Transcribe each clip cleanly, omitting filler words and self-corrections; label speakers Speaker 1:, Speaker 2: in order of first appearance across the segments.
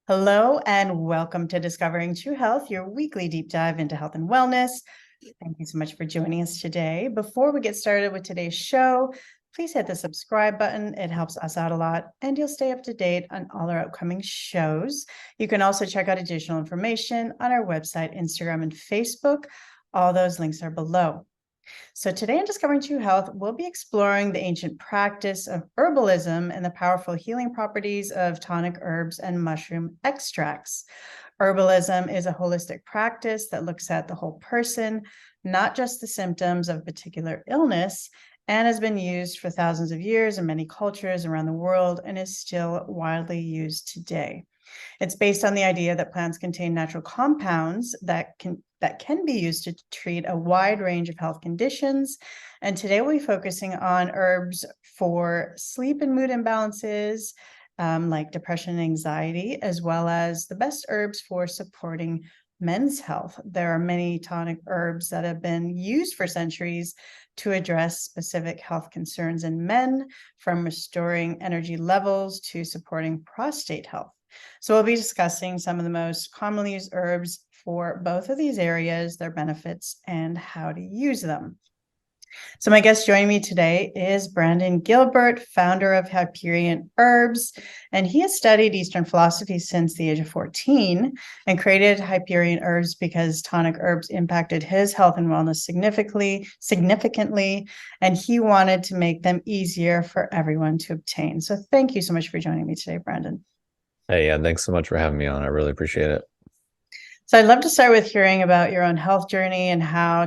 Speaker 1: Hello, and welcome to Discovering True Health, your weekly deep dive into health and wellness. Thank you so much for joining us today. Before we get started with today's show, please hit the subscribe button. It helps us out a lot, and you'll stay up to date on all our upcoming shows. You can also check out additional information on our website, Instagram, and Facebook. All those links are below. So today on Discovering True Health, we'll be exploring the ancient practice of herbalism and the powerful healing properties of tonic herbs and mushroom extracts. Herbalism is a holistic practice that looks at the whole person, not just the symptoms of a particular illness, and has been used for thousands of years in many cultures around the world and is still widely used today. It's based on the idea that plants contain natural compounds that can be used to treat a wide range of health conditions. And today we'll be focusing on herbs for sleep and mood imbalances, like depression and anxiety, as well as the best herbs for supporting men's health. There are many tonic herbs that have been used for centuries to address specific health concerns in men, from restoring energy levels to supporting prostate health. So we'll be discussing some of the most commonly used herbs for both of these areas, their benefits, and how to use them. So my guest joining me today is Brandon Gilbert, founder of Hyperion Herbs, and he has studied Eastern philosophy since the age of 14 and created Hyperion Herbs because tonic herbs impacted his health and wellness significantly, and he wanted to make them easier for everyone to obtain. So thank you so much for joining me today, Brandon.
Speaker 2: Hey, yeah, thanks so much for having me on. I really appreciate it.
Speaker 1: So I'd love to start with hearing about your own health journey and how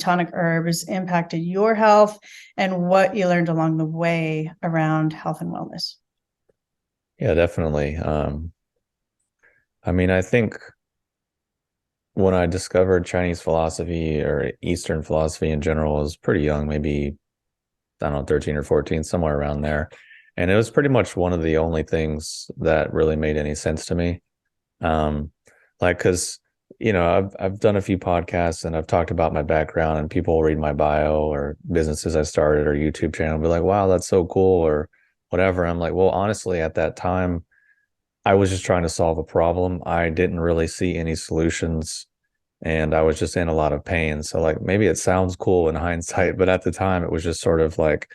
Speaker 1: tonic herbs impacted your health and what you learned along the way around health and wellness.
Speaker 2: Yeah, definitely. I think when I discovered Chinese philosophy or Eastern philosophy in general, I was pretty young, maybe, I don't know, 13 or 14, somewhere around there. And it was pretty much one of the only things that really made any sense to me. Um, because I've done a few podcasts and I've talked about my background, and people read my bio or businesses I started or YouTube channel and be like, wow, that's so cool, or whatever. I'm like, well, honestly, at that time, I was just trying to solve a problem. I didn't really see any solutions, and I was just in a lot of pain. So like maybe it sounds cool in hindsight, but at the time it was just sort of like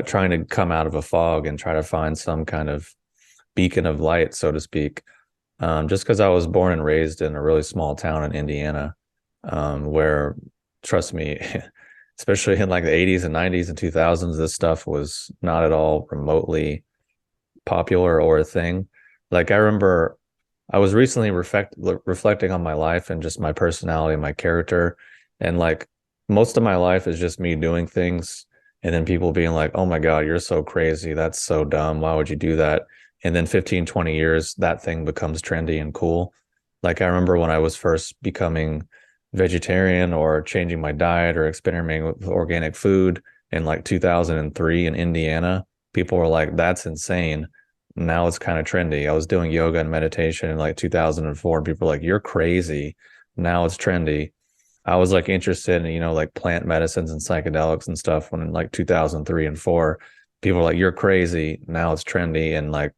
Speaker 2: trying to come out of a fog and try to find some kind of beacon of light, so to speak. Just because I was born and raised in a really small town in Indiana, where, trust me, especially in like the 80s and 90s and 2000s, this stuff was not at all remotely popular or a thing. Like I remember I was recently reflecting on my life and just my personality and my character. And like most of my life is just me doing things and then people being like, oh my God, you're so crazy. That's so dumb. Why would you do that? And then 15, 20 years, that thing becomes trendy and cool. Like I remember when I was first becoming vegetarian or changing my diet or experimenting with organic food in like 2003 in Indiana, people were like, that's insane. Now it's kind of trendy. I was doing yoga and meditation in like 2004, and people were like, you're crazy. Now it's trendy. I was like interested in, like plant medicines and psychedelics and stuff when in like 2003 and 4, people were like, you're crazy. Now it's trendy. And like,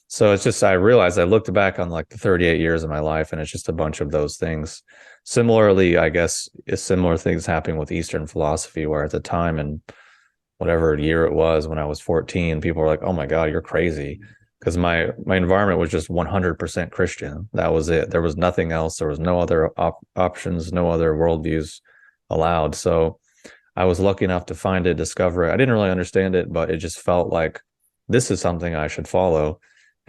Speaker 2: so it's just, I realized I looked back on like the 38 years of my life and it's just a bunch of those things. Similarly, I guess similar things happening with Eastern philosophy, where at the time and whatever year it was when I was 14, people were like, oh my God, you're crazy. Because my environment was just 100% Christian. That was it. There was nothing else. There was no other options, no other worldviews allowed. So I was lucky enough to find it, discover it. I didn't really understand it, but it just felt like this is something I should follow.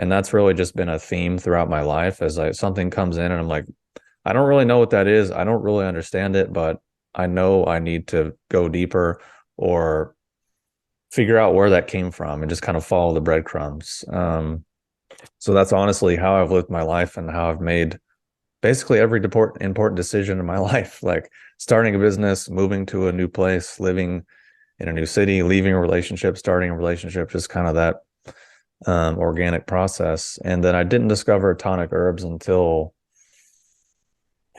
Speaker 2: And that's really just been a theme throughout my life, as something comes in and I'm like, I don't really know what that is. I don't really understand it, but I know I need to go deeper or figure out where that came from and just kind of follow the breadcrumbs. So that's honestly how I've lived my life and how I've made basically every important decision in my life, like starting a business, moving to a new place, living in a new city, leaving a relationship, starting a relationship, just kind of that organic process. And then I didn't discover tonic herbs until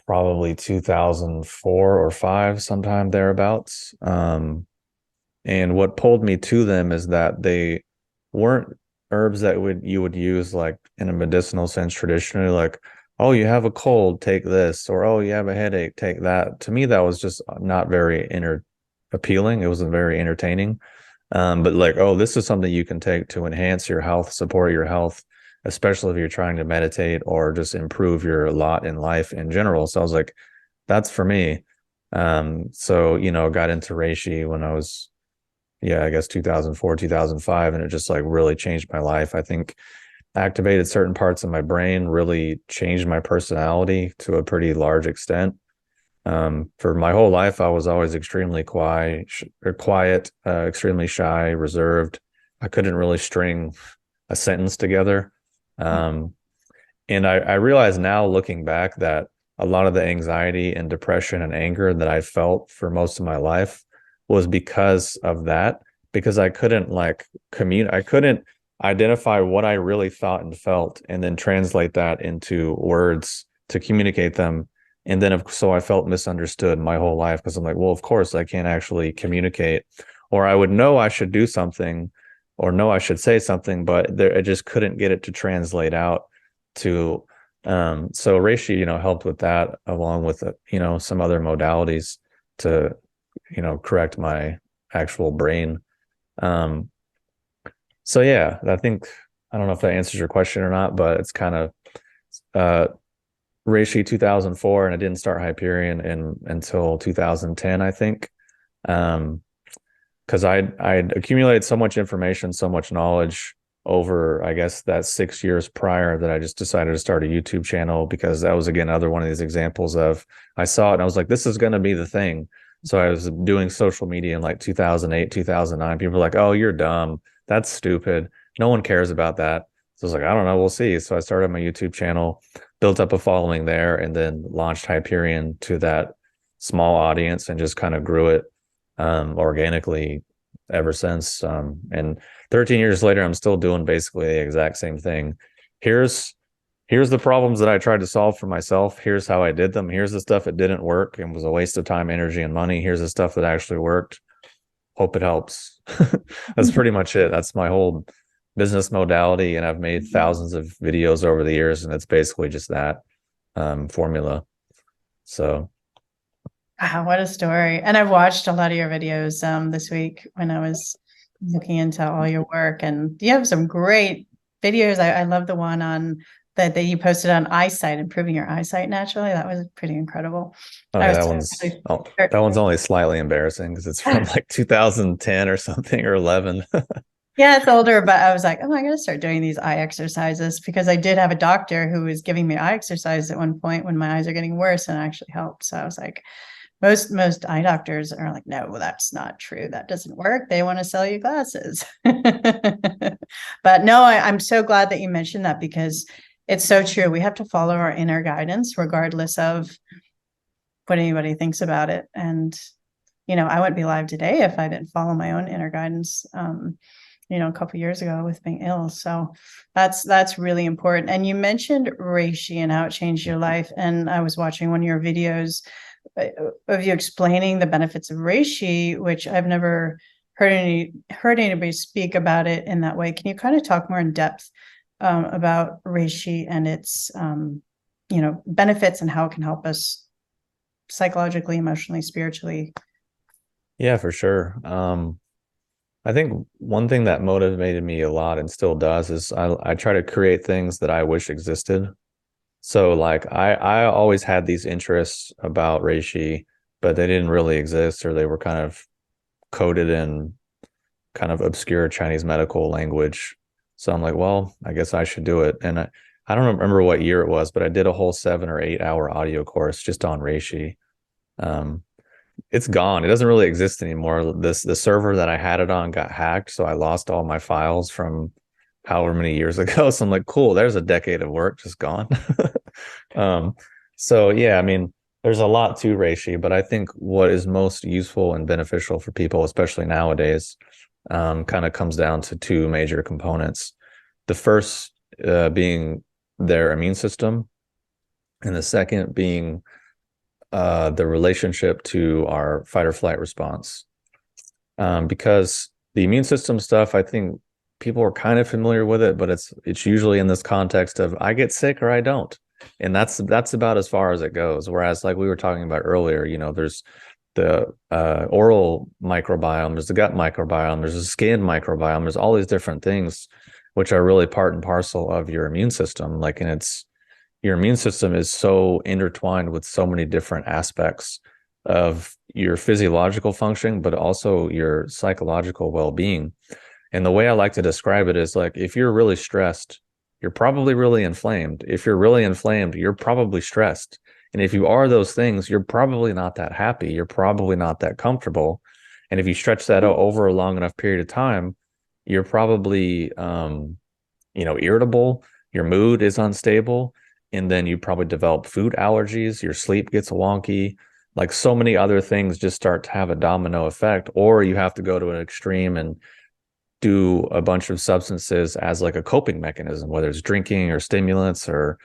Speaker 2: probably 2004 or 5, sometime thereabouts. And what pulled me to them is that they weren't herbs that you would use like in a medicinal sense traditionally, like, oh, you have a cold, take this, or oh, you have a headache, take that. To me, that was just not very appealing. It wasn't very entertaining. But like, oh, this is something you can take to enhance your health, support your health, especially if you're trying to meditate or just improve your lot in life in general. So I was like, that's for me. So, got into reishi when I was, yeah, I guess 2004, 2005, and it just like really changed my life. I think activated certain parts of my brain, really changed my personality to a pretty large extent. For my whole life, I was always extremely quiet, extremely shy, reserved. I couldn't really string a sentence together. Um, and I realize now, looking back, that a lot of the anxiety and depression and anger that I felt for most of my life was because of that, because I couldn't like I couldn't identify what I really thought and felt and then translate that into words to communicate them. And then, so I felt misunderstood my whole life because I'm like, well, of course I can't actually communicate, or I would know I should do something or know I should say something, but I just couldn't get it to translate out to, so reishi, helped with that along with, some other modalities to, correct my actual brain. Um, so yeah, I don't know if that answers your question or not, but it's kind of, uh, reishi 2004, and I didn't start Hyperion until 2010, I think. Because I'd accumulated so much information, so much knowledge over, I guess, that 6 years prior, that I just decided to start a YouTube channel, because that was, again, another one of these examples of, I saw it and I was like, this is going to be the thing. So I was doing social media in like 2008, 2009. People were like, oh, you're dumb. That's stupid. No one cares about that. So I was like, I don't know. We'll see. So I started my YouTube channel, built up a following there, and then launched Hyperion to that small audience and just kind of grew it organically ever since. And 13 years later, I'm still doing basically the exact same thing. Here's the problems that I tried to solve for myself. Here's how I did them. Here's the stuff that didn't work and was a waste of time, energy, and money. Here's the stuff that actually worked. Hope it helps. That's pretty much it. That's my whole business modality, and I've made thousands of videos over the years, and it's basically just that formula. So
Speaker 1: Wow, what a story. And I've watched a lot of your videos this week when I was looking into all your work, and you have some great videos. I love the one on that you posted on eyesight, improving your eyesight naturally. That was pretty incredible.
Speaker 2: oh, yeah, that one's only slightly embarrassing because it's from like 2010 or something, or 11.
Speaker 1: Yeah, it's older, but I was like, oh, I got to start doing these eye exercises, because I did have a doctor who was giving me eye exercise at one point when my eyes are getting worse, and it actually helped. So I was like, most eye doctors are like, no, that's not true. That doesn't work. They want to sell you glasses. But no, I'm so glad that you mentioned that, because it's so true. We have to follow our inner guidance regardless of what anybody thinks about it. And, I wouldn't be live today if I didn't follow my own inner guidance, a couple of years ago with being ill. So that's really important. And you mentioned reishi and how it changed your life. And I was watching one of your videos of you explaining the benefits of reishi, which I've never heard anybody speak about it in that way. Can you kind of talk more in depth about reishi and its benefits, and how it can help us psychologically, emotionally, spiritually?
Speaker 2: Yeah, for sure. I think one thing that motivated me a lot and still does is I try to create things that I wish existed. So like I always had these interests about reishi, but they didn't really exist, or they were kind of coded in kind of obscure Chinese medical language. So I'm like, well, I guess I should do it. And I don't remember what year it was, but I did a whole 7 or 8 hour audio course just on reishi. Um, it's gone. It doesn't really exist anymore. The server that I had it on got hacked, so I lost all my files from however many years ago. So I'm like, cool, there's a decade of work just gone. um, so yeah, I mean, there's a lot to reishi, but I think what is most useful and beneficial for people, especially nowadays, kind of comes down to two major components. The first being their immune system, and the second being the relationship to our fight or flight response. Because the immune system stuff, I think people are kind of familiar with it, but it's usually in this context of I get sick or I don't. And that's about as far as it goes. Whereas like we were talking about earlier, there's the oral microbiome, there's the gut microbiome, there's the skin microbiome, there's all these different things which are really part and parcel of your immune system. Like, and your immune system is so intertwined with so many different aspects of your physiological function, but also your psychological well-being. And the way I like to describe it is like, if you're really stressed, you're probably really inflamed. If you're really inflamed, you're probably stressed. And if you are those things, you're probably not that happy. You're probably not that comfortable. And if you stretch that out over a long enough period of time, you're probably, irritable. Your mood is unstable. And then you probably develop food allergies. Your sleep gets wonky. Like so many other things just start to have a domino effect, or you have to go to an extreme and do a bunch of substances as like a coping mechanism, whether it's drinking or stimulants or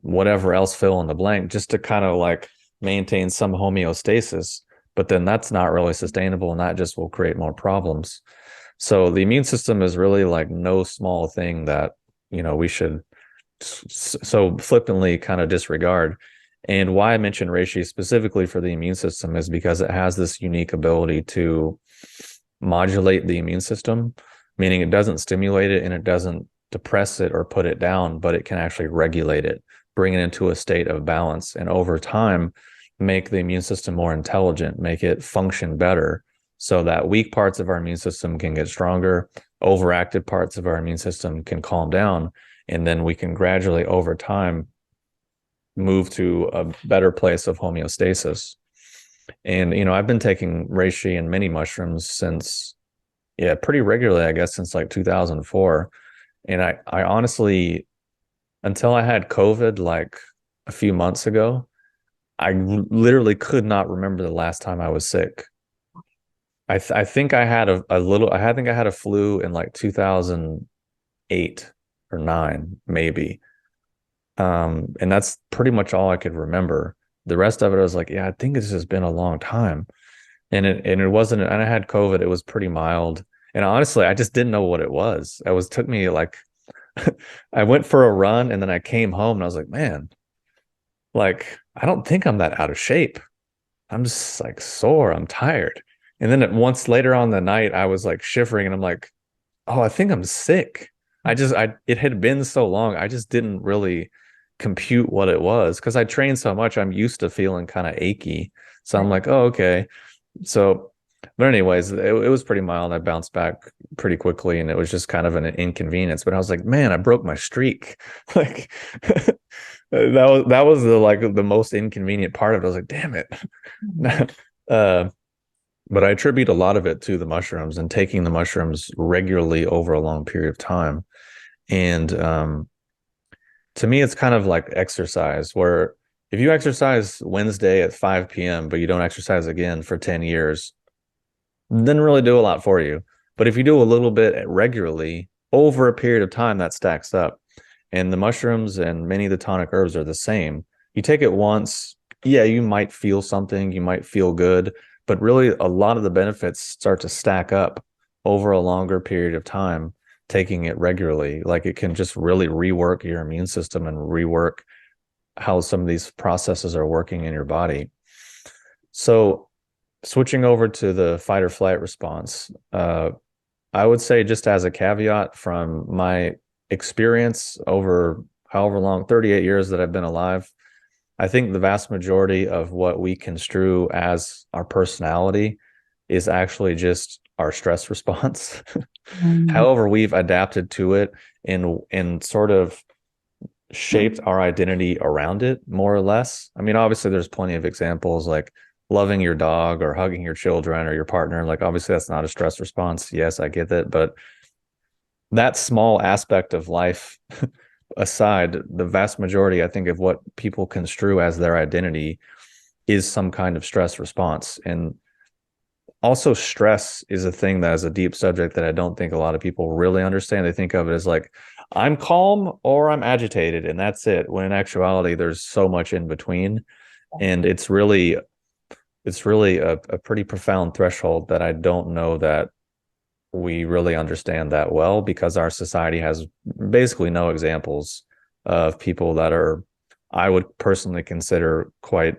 Speaker 2: whatever else, fill in the blank, just to kind of like maintain some homeostasis. But then that's not really sustainable, and that just will create more problems. So the immune system is really like no small thing that, we should so flippantly kind of disregard. And why I mentioned reishi specifically for the immune system is because it has this unique ability to modulate the immune system, meaning it doesn't stimulate it and it doesn't depress it or put it down, but it can actually regulate it, bring it into a state of balance, and over time make the immune system more intelligent, make it function better, so that weak parts of our immune system can get stronger, overactive parts of our immune system can calm down, and then we can gradually over time move to a better place of homeostasis. And, I've been taking reishi and many mushrooms since, pretty regularly, I guess, since like 2004. And I honestly, until I had COVID, like a few months ago, I literally could not remember the last time I was sick. I think I had I think I had a flu in like 2008 or 9, maybe. And that's pretty much all I could remember. The rest of it, I was like, I think this has been a long time. And it wasn't, and I had COVID, it was pretty mild. And honestly, I just didn't know what it was. Took me like, I went for a run and then I came home and I was like, man, like, I don't think I'm that out of shape. I'm just like sore. I'm tired. And then once later on the night, I was like shivering and I'm like, oh, I think I'm sick. It had been so long. I just didn't really compute what it was because I trained so much. I'm used to feeling kind of achy. So I'm like, oh, okay. So, but anyways, it was pretty mild. I bounced back pretty quickly and it was just kind of an inconvenience. But I was like, man, I broke my streak. Like that was the most inconvenient part of it. I was like, damn it. But I attribute a lot of it to the mushrooms and taking the mushrooms regularly over a long period of time. And to me, it's kind of like exercise, where if you exercise Wednesday at 5 p.m., but you don't exercise again for 10 years, it didn't really do a lot for you. But if you do a little bit regularly over a period of time, that stacks up. And the mushrooms and many of the tonic herbs are the same. You take it once, you might feel something, you might feel good, but really a lot of the benefits start to stack up over a longer period of time, taking it regularly. Like it can just really rework your immune system and rework how some of these processes are working in your body. So switching over to the fight or flight response, I would say, just as a caveat from my experience over however long, 38 years that I've been alive, I think the vast majority of what we construe as our personality is actually just our stress response. However, we've adapted to it and sort of shaped our identity around it, more or less. I mean, obviously, there's plenty of examples like loving your dog or hugging your children or your partner. Like, obviously, that's not a stress response. Yes, I get that. But that small aspect of life aside, the vast majority, I think, of what people construe as their identity is some kind of stress response. And also, stress is a thing that is a deep subject that I don't think a lot of people really understand. They think of it as like, I'm calm or I'm agitated, and that's it. When in actuality, there's so much in between. And it's really a pretty profound threshold that I don't know that we really understand that well, because our society has basically no examples of people that are, I would personally consider, quite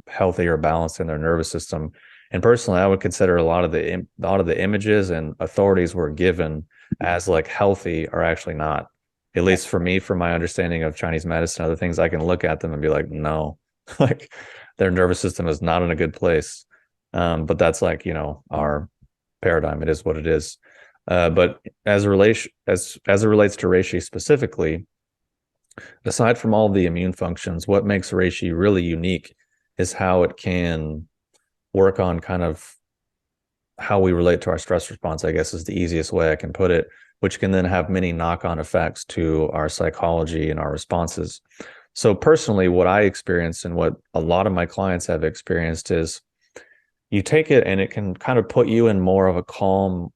Speaker 2: healthy or balanced in their nervous system. And personally, I would consider a lot of the images and authorities we're given as like healthy are actually not. At least for me, from my understanding of Chinese medicine, other things, I can look at them and be like, no, like their nervous system is not in a good place. But that's like, our paradigm. It is what it is. But as it relates to reishi specifically, aside from all the immune functions, what makes reishi really unique is how it can work on kind of how we relate to our stress response, I guess is the easiest way I can put it, which can then have many knock-on effects to our psychology and our responses. So personally, what I experienced and what a lot of my clients have experienced is you take it and it can kind of put you in more of a calm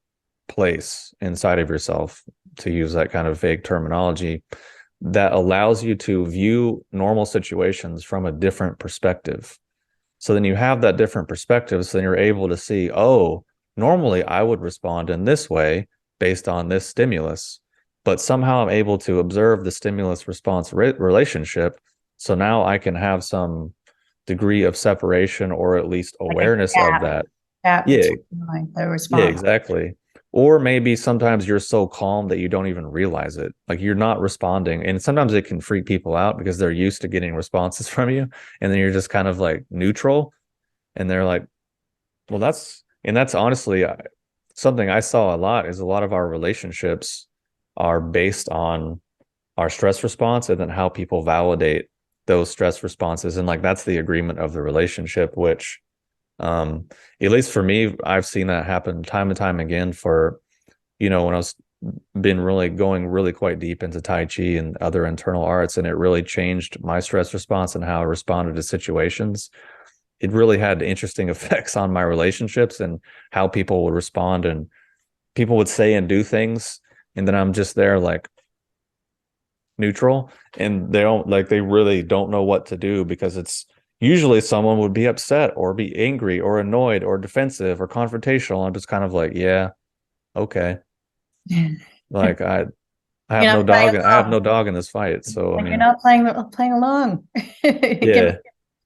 Speaker 2: place inside of yourself, to use that kind of vague terminology, that allows you to view normal situations from a different perspective. So then you have that different perspective. So then you're able to see, oh, normally I would respond in this way based on this stimulus, but somehow I'm able to observe the stimulus response relationship. So now I can have some degree of separation, or at least awareness of that.
Speaker 1: Yeah,
Speaker 2: Yeah,
Speaker 1: the
Speaker 2: yeah,
Speaker 1: response.
Speaker 2: exactly. Or maybe sometimes you're so calm that you don't even realize it. Like you're not responding. And sometimes it can freak people out because they're used to getting responses from you. And then you're just kind of like neutral. And they're like, well, that's honestly something I saw a lot, is a lot of our relationships are based on our stress response and then how people validate those stress responses. And like, that's the agreement of the relationship, which, at least for me, I've seen that happen time and time again for, when I was been really going really quite deep into Tai Chi and other internal arts, and it really changed my stress response and how I responded to situations. It really had interesting effects on my relationships and how people would respond, and people would say and do things. And then I'm just there like neutral, and they really don't know what to do, because it's usually someone would be upset or be angry or annoyed or defensive or confrontational. I'm just kind of like, yeah, okay. Like I
Speaker 1: You're not playing
Speaker 2: have no
Speaker 1: along.
Speaker 2: dog in this fight. So I
Speaker 1: Like you're
Speaker 2: mean,
Speaker 1: not playing along.
Speaker 2: yeah.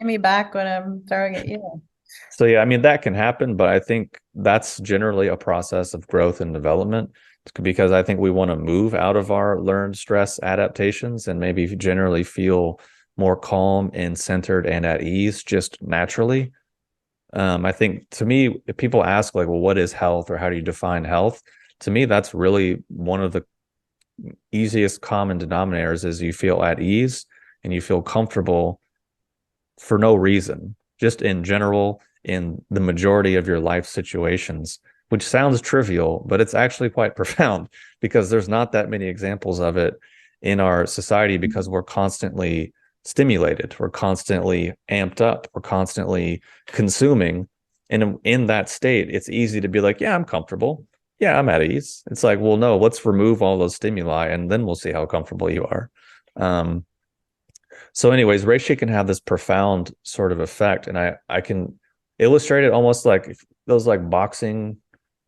Speaker 1: Give me back when I'm throwing at you.
Speaker 2: So yeah, I mean that can happen, but I think that's generally a process of growth and development, because I think we want to move out of our learned stress adaptations and maybe generally feel more calm and centered and at ease just naturally. I think, to me, if people ask like, well, what is health, or how do you define health? To me, that's really one of the easiest common denominators, is you feel at ease and you feel comfortable for no reason, just in general, in the majority of your life situations, which sounds trivial, but it's actually quite profound, because there's not that many examples of it in our society, because we're constantly stimulated, we're constantly amped up, we're constantly consuming. And in that state, it's easy to be like, yeah, I'm comfortable. Yeah, I'm at ease. It's like, well, no, let's remove all those stimuli and then we'll see how comfortable you are. So anyways, reishi can have this profound sort of effect. And I can illustrate it almost like those like boxing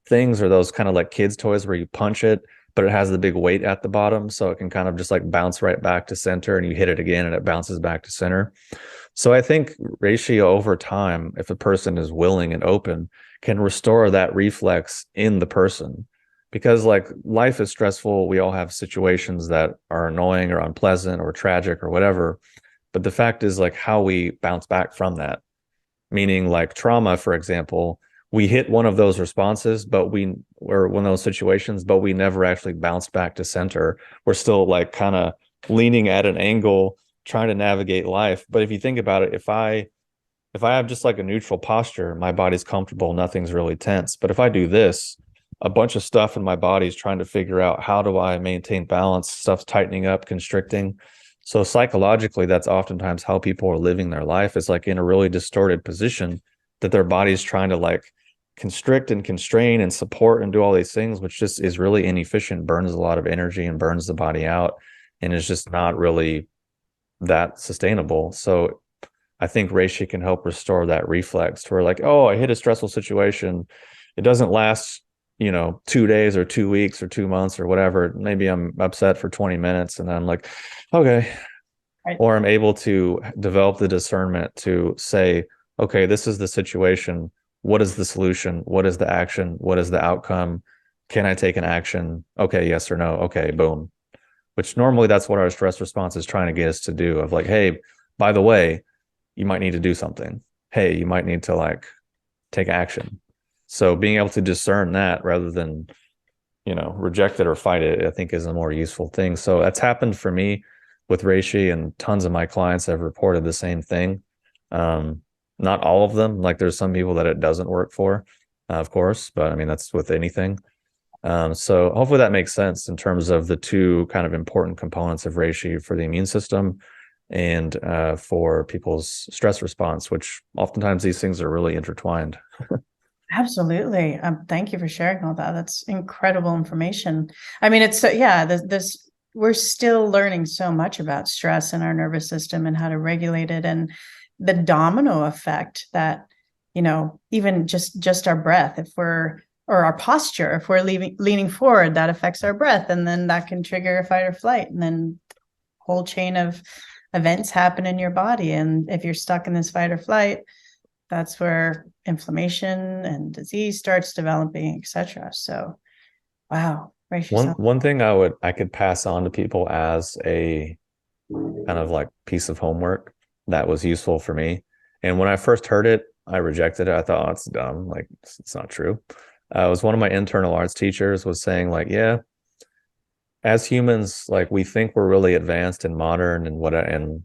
Speaker 2: things, or those kind of like kids' toys where you punch it, but it has the big weight at the bottom. So it can kind of just like bounce right back to center, and you hit it again and it bounces back to center. So I think reishi over time, if a person is willing and open, can restore that reflex in the person. Because like life is stressful. We all have situations that are annoying or unpleasant or tragic or whatever. But the fact is like how we bounce back from that, meaning like trauma, for example, we hit one of those responses, or one of those situations, but we never actually bounced back to center. We're still like kind of leaning at an angle, trying to navigate life. But if you think about it, if I have just like a neutral posture, my body's comfortable, nothing's really tense. But if I do this, a bunch of stuff in my body is trying to figure out, how do I maintain balance? Stuff's tightening up, constricting. So psychologically, that's oftentimes how people are living their life, is like in a really distorted position, that their body's trying to like constrict and constrain and support and do all these things, which just is really inefficient, burns a lot of energy and burns the body out, and is just not really that sustainable. So I think reishi can help restore that reflex, to where like, oh, I hit a stressful situation. It doesn't last 2 days or 2 weeks or 2 months or whatever. Maybe I'm upset for 20 minutes and then I'm like, okay.
Speaker 1: Right.
Speaker 2: Or I'm able to develop the discernment to say, okay, this is the situation. What is the solution? What is the action? What is the outcome? Can I take an action? Okay, yes or no. Okay, boom. Which normally that's what our stress response is trying to get us to do of like, hey, by the way, you might need to do something. Hey, you might need to like take action. So being able to discern that rather than, reject it or fight it, I think is a more useful thing. So that's happened for me with reishi, and tons of my clients have reported the same thing. Not all of them, like there's some people that it doesn't work for, of course, but I mean, that's with anything. So hopefully that makes sense in terms of the two kind of important components of reishi for the immune system and for people's stress response, which oftentimes these things are really intertwined.
Speaker 1: Absolutely. Thank you for sharing all that. That's incredible information. I mean, it's this we're still learning so much about stress in our nervous system and how to regulate it, and the domino effect that, even just our breath, or our posture, if we're leaning forward, that affects our breath, and then that can trigger a fight or flight, and then whole chain of events happen in your body. And if you're stuck in this fight or flight, that's where inflammation and disease starts developing, etc. So, wow.
Speaker 2: One thing I could pass on to people as a kind of like piece of homework that was useful for me. And when I first heard it, I rejected it. I thought, oh, it's dumb. Like, it's not true. It was one of my internal arts teachers was saying like, yeah, as humans, like we think we're really advanced and modern and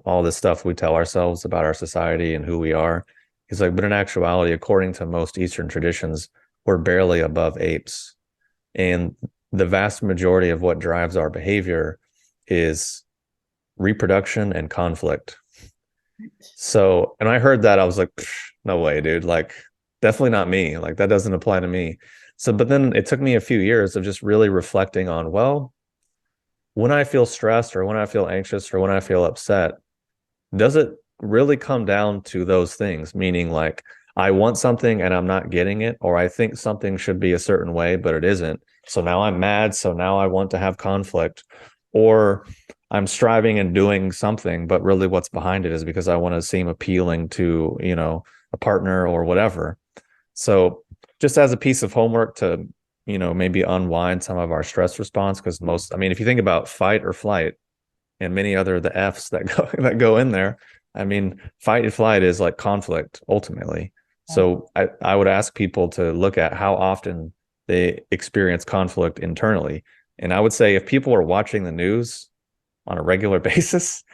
Speaker 2: all this stuff we tell ourselves about our society and who we are. He's like, but in actuality, according to most Eastern traditions, we're barely above apes. And the vast majority of what drives our behavior is reproduction and conflict. So, and I heard that, I was like, no way, dude. Like, definitely not me. Like, that doesn't apply to me. So, but then it took me a few years of just really reflecting on, well, when I feel stressed or when I feel anxious or when I feel upset, does it really come down to those things? Meaning, like, I want something and I'm not getting it, or I think something should be a certain way, but it isn't. So now I'm mad. So now I want to have conflict, or I'm striving and doing something, but really what's behind it is because I want to seem appealing to, a partner or whatever. So just as a piece of homework to, maybe unwind some of our stress response, because if you think about fight or flight and many other the F's that go in there, I mean, fight and flight is like conflict ultimately. So I would ask people to look at how often they experience conflict internally. And I would say if people are watching the news on a regular basis,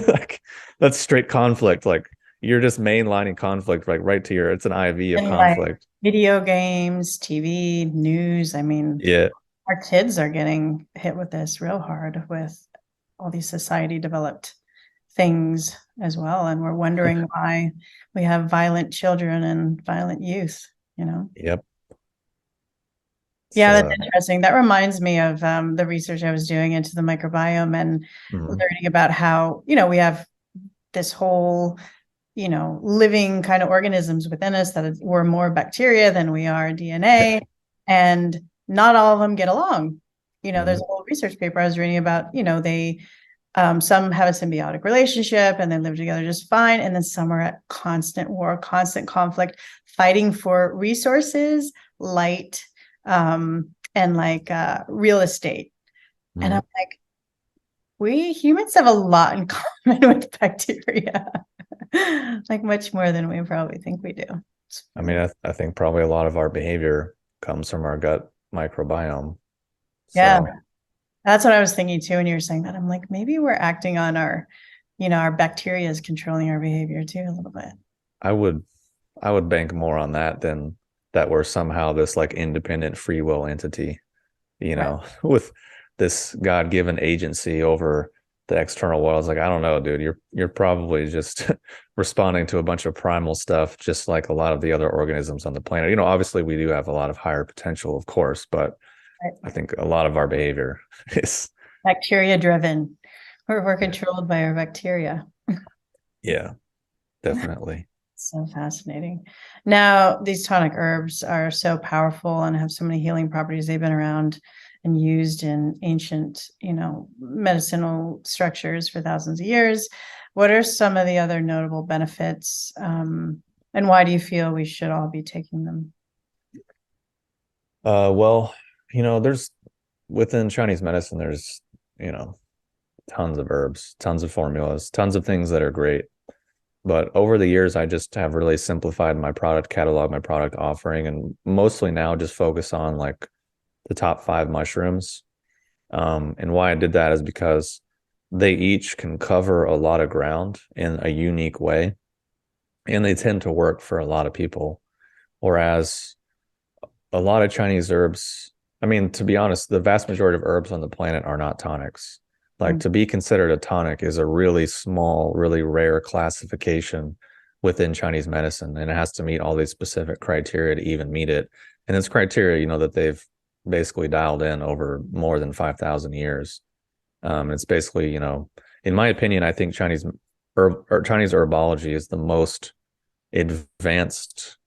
Speaker 2: like that's straight conflict. Like you're just mainlining conflict, like right to it's an IV of conflict.
Speaker 1: Video games, TV, news. I mean,
Speaker 2: yeah,
Speaker 1: our kids are getting hit with this real hard with all these society developed things as well. And we're wondering why we have violent children and violent youth,
Speaker 2: Yep.
Speaker 1: Yeah, that's interesting. That reminds me of the research I was doing into the microbiome and learning about how, we have this whole, living kind of organisms within us that we're more bacteria than we are DNA. And not all of them get along. There's a whole research paper I was reading about, they some have a symbiotic relationship and they live together just fine. And then some are at constant war, constant conflict, fighting for resources, light, and like real estate. And I'm like, we humans have a lot in common with bacteria, like much more than we probably think we do.
Speaker 2: I mean, I think probably a lot of our behavior comes from our gut microbiome.
Speaker 1: Yeah. That's what I was thinking too when you were saying that. I'm like, maybe we're acting on our bacteria is controlling our behavior too a little bit.
Speaker 2: I would bank more on that than that we're somehow this like independent free will entity, with this God-given agency over the external world. It's like, I don't know, dude, you're probably just responding to a bunch of primal stuff, just like a lot of the other organisms on the planet. Obviously we do have a lot of higher potential, of course, but I think a lot of our behavior is
Speaker 1: bacteria driven. We're controlled by our bacteria.
Speaker 2: Yeah, definitely.
Speaker 1: So fascinating. Now, these tonic herbs are so powerful and have so many healing properties. They've been around and used in ancient, medicinal structures for thousands of years. What are some of the other notable benefits? And why do you feel we should all be taking them?
Speaker 2: Well, there's within Chinese medicine, there's, you know, tons of herbs, tons of formulas, tons of things that are great. But over the years, I just have really simplified my product catalog, my product offering, and mostly now just focus on like the top 5 mushrooms. And why I did that is because they each can cover a lot of ground in a unique way, and they tend to work for a lot of people. Whereas a lot of Chinese herbs, I mean, to be honest, the vast majority of herbs on the planet are not tonics. Like to be considered a tonic is a really small, really rare classification within Chinese medicine, and it has to meet all these specific criteria to even meet it. And it's criteria, that they've basically dialed in over more than 5,000 years. It's basically, in my opinion, I think Chinese herbology is the most advanced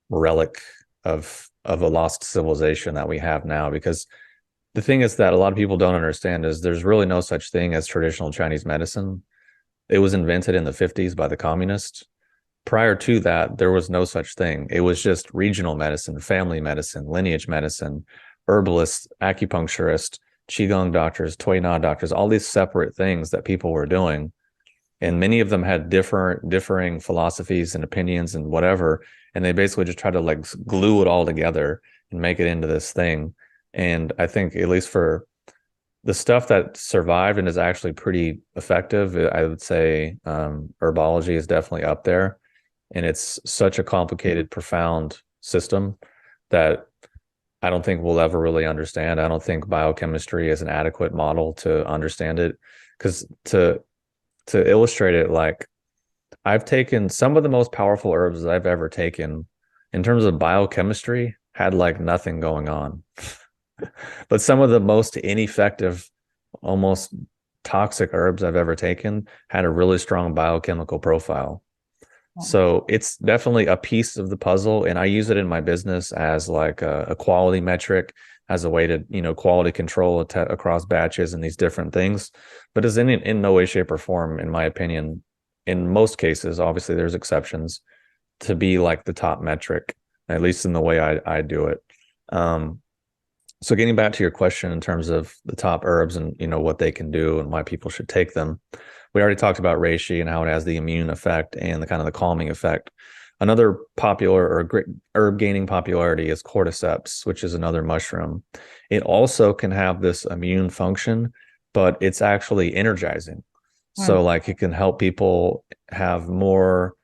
Speaker 2: relic of a lost civilization that we have now, because the thing is that a lot of people don't understand is there's really no such thing as traditional Chinese medicine. It was invented in the 50s by the communists. Prior to that, there was no such thing. It was just regional medicine, family medicine, lineage medicine, herbalists, acupuncturists, qigong doctors, Tuina doctors, all these separate things that people were doing. And many of them had differing philosophies and opinions and whatever. And they basically just tried to like glue it all together and make it into this thing. And I think at least for the stuff that survived and is actually pretty effective, I would say herbology is definitely up there. And it's such a complicated, profound system that I don't think we'll ever really understand. I don't think biochemistry is an adequate model to understand it. Because to illustrate it, like I've taken some of the most powerful herbs that I've ever taken in terms of biochemistry had like nothing going on. But some of the most ineffective, almost toxic herbs I've ever taken had a really strong biochemical profile. So it's definitely a piece of the puzzle, and I use it in my business as like a quality metric, as a way to quality control across batches and these different things. But is in no way, shape, or form, in my opinion, in most cases, obviously there's exceptions, to be like the top metric, at least in the way I do it. So getting back to your question in terms of the top herbs and what they can do and why people should take them, we already talked about reishi and how it has the immune effect and the kind of the calming effect. Another popular or great herb gaining popularity is cordyceps, which is another mushroom. It also can have this immune function, but it's actually energizing. So like it can help people have more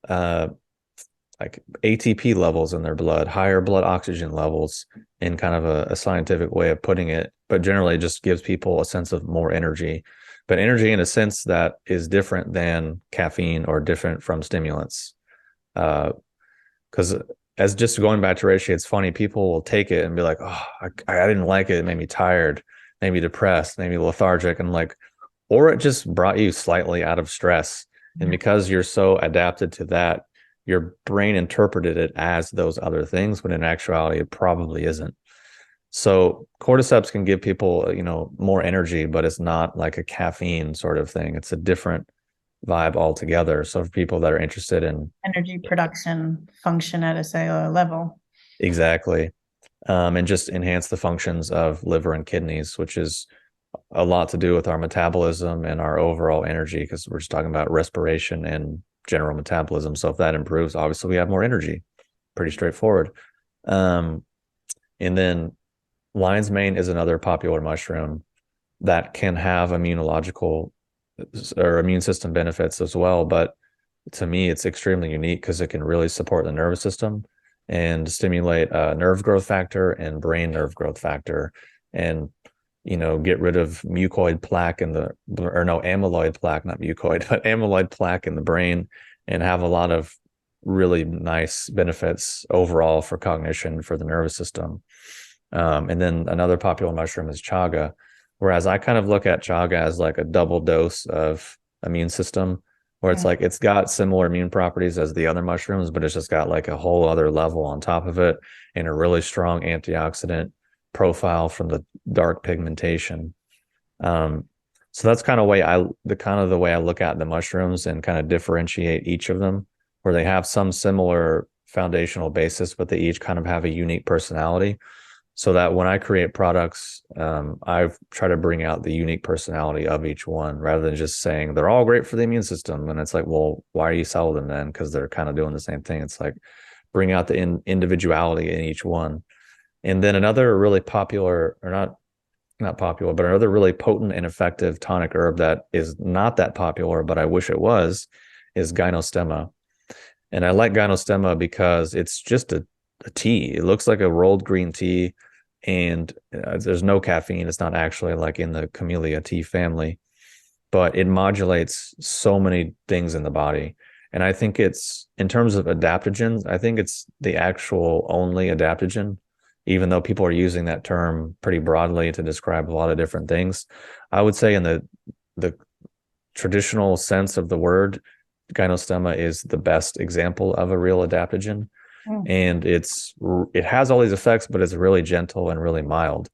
Speaker 2: like ATP levels in their blood, higher blood oxygen levels, in kind of a scientific way of putting it, but generally it just gives people a sense of more energy, but energy in a sense that is different than caffeine or different from stimulants. Because as just going back to reishi, it's funny, people will take it and be like, oh, I didn't like it. It made me tired, made me depressed, made me lethargic. And like, or it just brought you slightly out of stress. And because you're so adapted to that, your brain interpreted it as those other things, when in actuality, it probably isn't. So cordyceps can give people, more energy, but it's not like a caffeine sort of thing. It's a different vibe altogether. So for people that are interested in
Speaker 1: energy production function at a cellular level.
Speaker 2: Exactly. And just enhance the functions of liver and kidneys, which is a lot to do with our metabolism and our overall energy, because we're just talking about respiration and general metabolism. So if that improves, obviously we have more energy. Pretty straightforward. And then lion's mane is another popular mushroom that can have immunological or immune system benefits as well. But to me, it's extremely unique because it can really support the nervous system and stimulate nerve growth factor and brain nerve growth factor, and get rid of mucoid plaque in the, or no, amyloid plaque, not mucoid, but amyloid plaque in the brain, and have a lot of really nice benefits overall for cognition, for the nervous system. And then another popular mushroom is chaga, whereas I kind of look at chaga as like a double dose of immune system. where it's like it's got similar immune properties as the other mushrooms, but it's just got like a whole other level on top of it and a really strong antioxidant profile from the dark pigmentation. So that's kind of the way I look at the mushrooms and kind of differentiate each of them, where they have some similar foundational basis, but they each kind of have a unique personality. So that when I create products, I try to bring out the unique personality of each one rather than just saying they're all great for the immune system. And it's like, well, why are you selling them then? Because they're kind of doing the same thing. It's like bring out the individuality in each one. And then another really popular, or not popular, but another really potent and effective tonic herb that is not that popular, but I wish it was, is gynostemma. And I like gynostemma because it's just a tea. It looks like a rolled green tea, and there's no caffeine. It's not actually like in the camellia tea family, but it modulates so many things in the body. And I think it's, in terms of adaptogens, I think it's the actual only adaptogen, even though people are using that term pretty broadly to describe a lot of different things. I would say in the traditional sense of the word, gynostemma is the best example of a real adaptogen. And it has all these effects, but it's really gentle and really mild.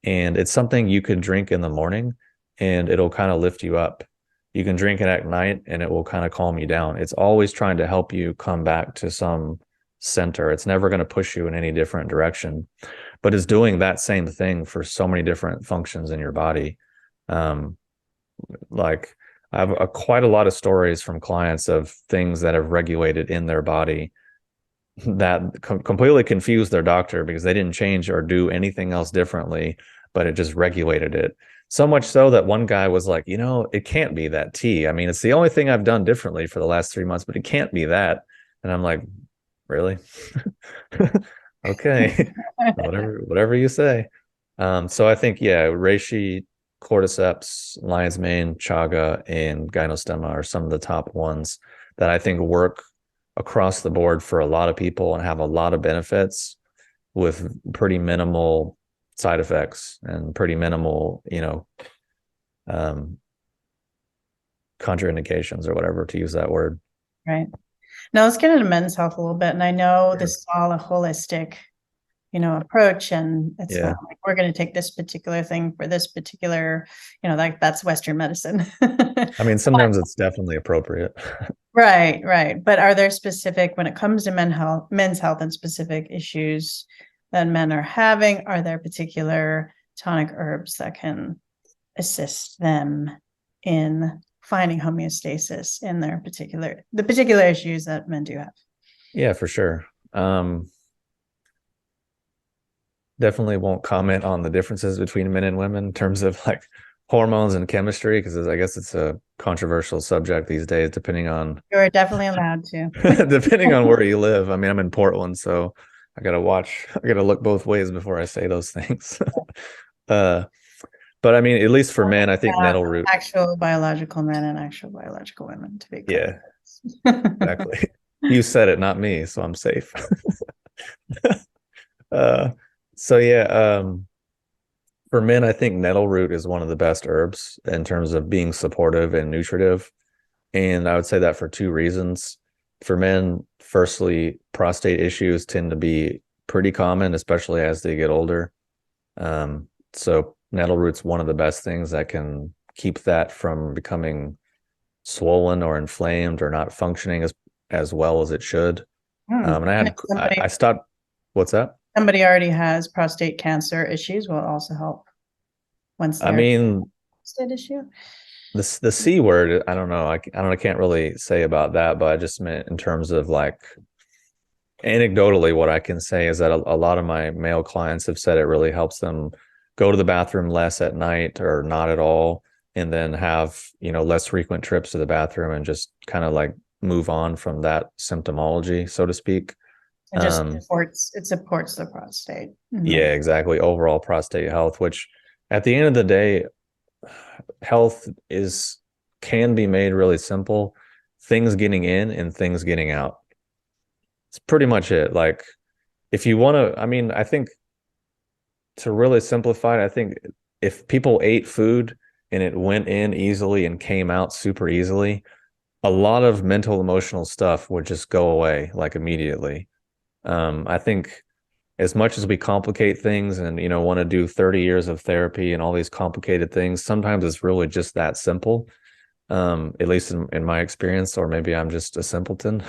Speaker 2: And it's something you can drink in the morning and it'll kind of lift you up. You can drink it at night and it will kind of calm you down. It's always trying to help you come back to some center. It's never going to push you in any different direction, but it's doing that same thing for so many different functions in your body. Like I have quite a lot of stories from clients of things that have regulated in their body that completely confused their doctor because they didn't change or do anything else differently, but it just regulated it. So much so that one guy was like, it can't be that tea. I mean, it's the only thing I've done differently for the last 3 months, but it can't be that. And I'm like, really? Okay. whatever you say. So I think, reishi, cordyceps, lion's mane, chaga, and gynostemma are some of the top ones that I think work across the board for a lot of people and have a lot of benefits with pretty minimal side effects and pretty minimal, contraindications or whatever, to use that word.
Speaker 1: Right. Now let's get into men's health a little bit. And I know this is all a holistic, approach, and it's not like we're going to take this particular thing for this particular, like that's Western medicine.
Speaker 2: I mean, sometimes it's definitely appropriate.
Speaker 1: Right. But are there specific, when it comes to men's health and specific issues that men are having, are there particular tonic herbs that can assist them in finding homeostasis in the particular issues that men do have?
Speaker 2: Yeah, for sure. Definitely won't comment on the differences between men and women in terms of like hormones and chemistry, because I guess it's a controversial subject these days, depending on.
Speaker 1: You're definitely allowed to.
Speaker 2: Depending on where you live. I mean, I'm in Portland, so I gotta look both ways before I say those things. But I mean, at least for men, I think nettle root.
Speaker 1: Actual biological men and actual biological women, to be clear.
Speaker 2: Yeah, exactly. You said it, not me, so I'm safe. For men, I think nettle root is one of the best herbs in terms of being supportive and nutritive. And I would say that for two reasons. For men, firstly, prostate issues tend to be pretty common, especially as they get older. So nettle root's one of the best things that can keep that from becoming swollen or inflamed or not functioning as well as it should. And I stopped. What's that?
Speaker 1: Somebody already has prostate cancer issues will also help. Prostate issue.
Speaker 2: The C word, I don't know. I can't really say about that, but I just meant in terms of like anecdotally, what I can say is that a lot of my male clients have said it really helps them go to the bathroom less at night or not at all, and then have, less frequent trips to the bathroom and just kind of like move on from that symptomology, so to speak.
Speaker 1: It just supports the prostate. Mm-hmm.
Speaker 2: Yeah, exactly. Overall prostate health, which at the end of the day, health can be made really simple. Things getting in and things getting out. It's pretty much it. Like if you want to, I think to really simplify it, I think if people ate food and it went in easily and came out super easily, a lot of mental, emotional stuff would just go away like immediately. I think as much as we complicate things and, want to do 30 years of therapy and all these complicated things, sometimes it's really just that simple. At least in my experience, or maybe I'm just a simpleton.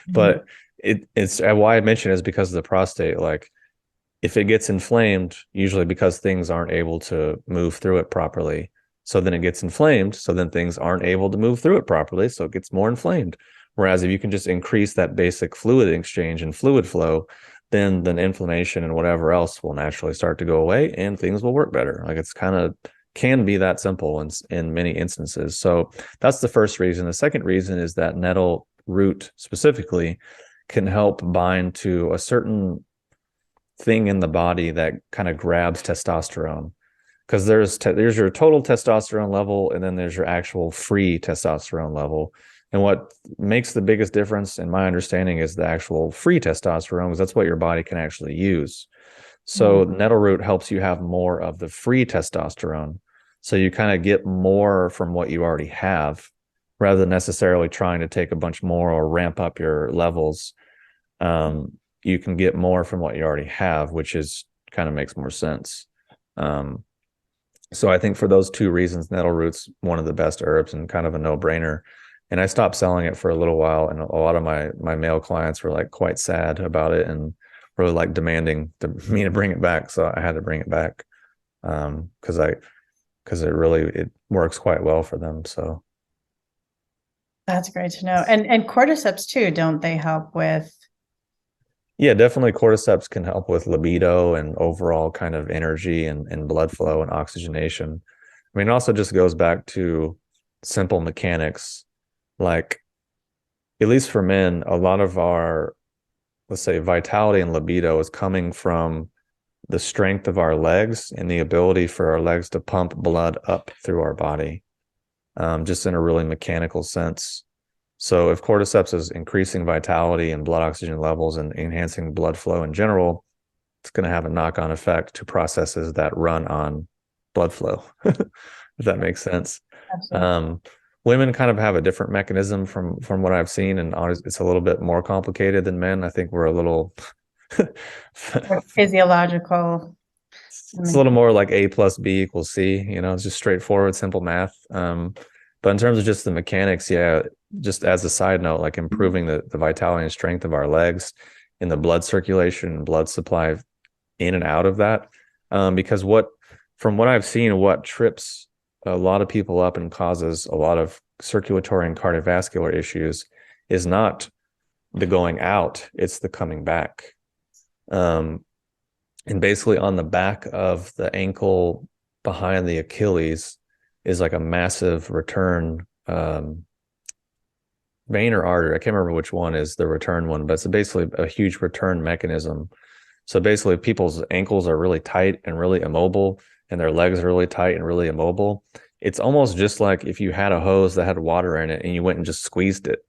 Speaker 2: But it's why I mention it is because of the prostate. Like, if it gets inflamed, usually because things aren't able to move through it properly. So then it gets inflamed. So then things aren't able to move through it properly. So it gets more inflamed. Whereas if you can just increase that basic fluid exchange and fluid flow, then inflammation and whatever else will naturally start to go away and things will work better. Like, it's kind of can be that simple in many instances. So that's the first reason. The second reason is that nettle root specifically can help bind to a certain thing in the body that kind of grabs testosterone, because there's your total testosterone level, and then there's your actual free testosterone level. And what makes the biggest difference, in my understanding, is the actual free testosterone, because that's what your body can actually use. So nettle root helps you have more of the free testosterone. So you kind of get more from what you already have, rather than necessarily trying to take a bunch more or ramp up your levels. You can get more from what you already have, which is kind of makes more sense. So I think for those two reasons, nettle root's one of the best herbs and kind of a no-brainer. And I stopped selling it for a little while, and a lot of my male clients were like quite sad about it and really like demanding me to bring it back. So I had to bring it back because it works quite well for them. So
Speaker 1: That's great to know. And cordyceps too, don't they help with?
Speaker 2: Yeah, definitely cordyceps can help with libido and overall kind of energy and blood flow and oxygenation. I mean, it also just goes back to simple mechanics. Like, at least for men, a lot of our, let's say, vitality and libido is coming from the strength of our legs and the ability for our legs to pump blood up through our body, just in a really mechanical sense. So if cordyceps is increasing vitality and blood oxygen levels and enhancing blood flow in general, it's going to have a knock-on effect to processes that run on blood flow, if that makes sense. Women kind of have a different mechanism from what I've seen, and it's a little bit more complicated than men. I think we're a little
Speaker 1: physiological.
Speaker 2: It's a little more like A plus B equals C, it's just straightforward, simple math. But in terms of just the mechanics, yeah, just as a side note, like improving the vitality and strength of our legs in the blood circulation and blood supply in and out of that. Because from what I've seen, what trips a lot of people up and causes a lot of circulatory and cardiovascular issues is not the going out, it's the coming back. And basically on the back of the ankle behind the Achilles is like a massive return vein or artery. I can't remember which one is the return one, but it's basically a huge return mechanism. So basically, people's ankles are really tight and really immobile, and their legs are really tight and really immobile. It's almost just like if you had a hose that had water in it and you went and just squeezed it.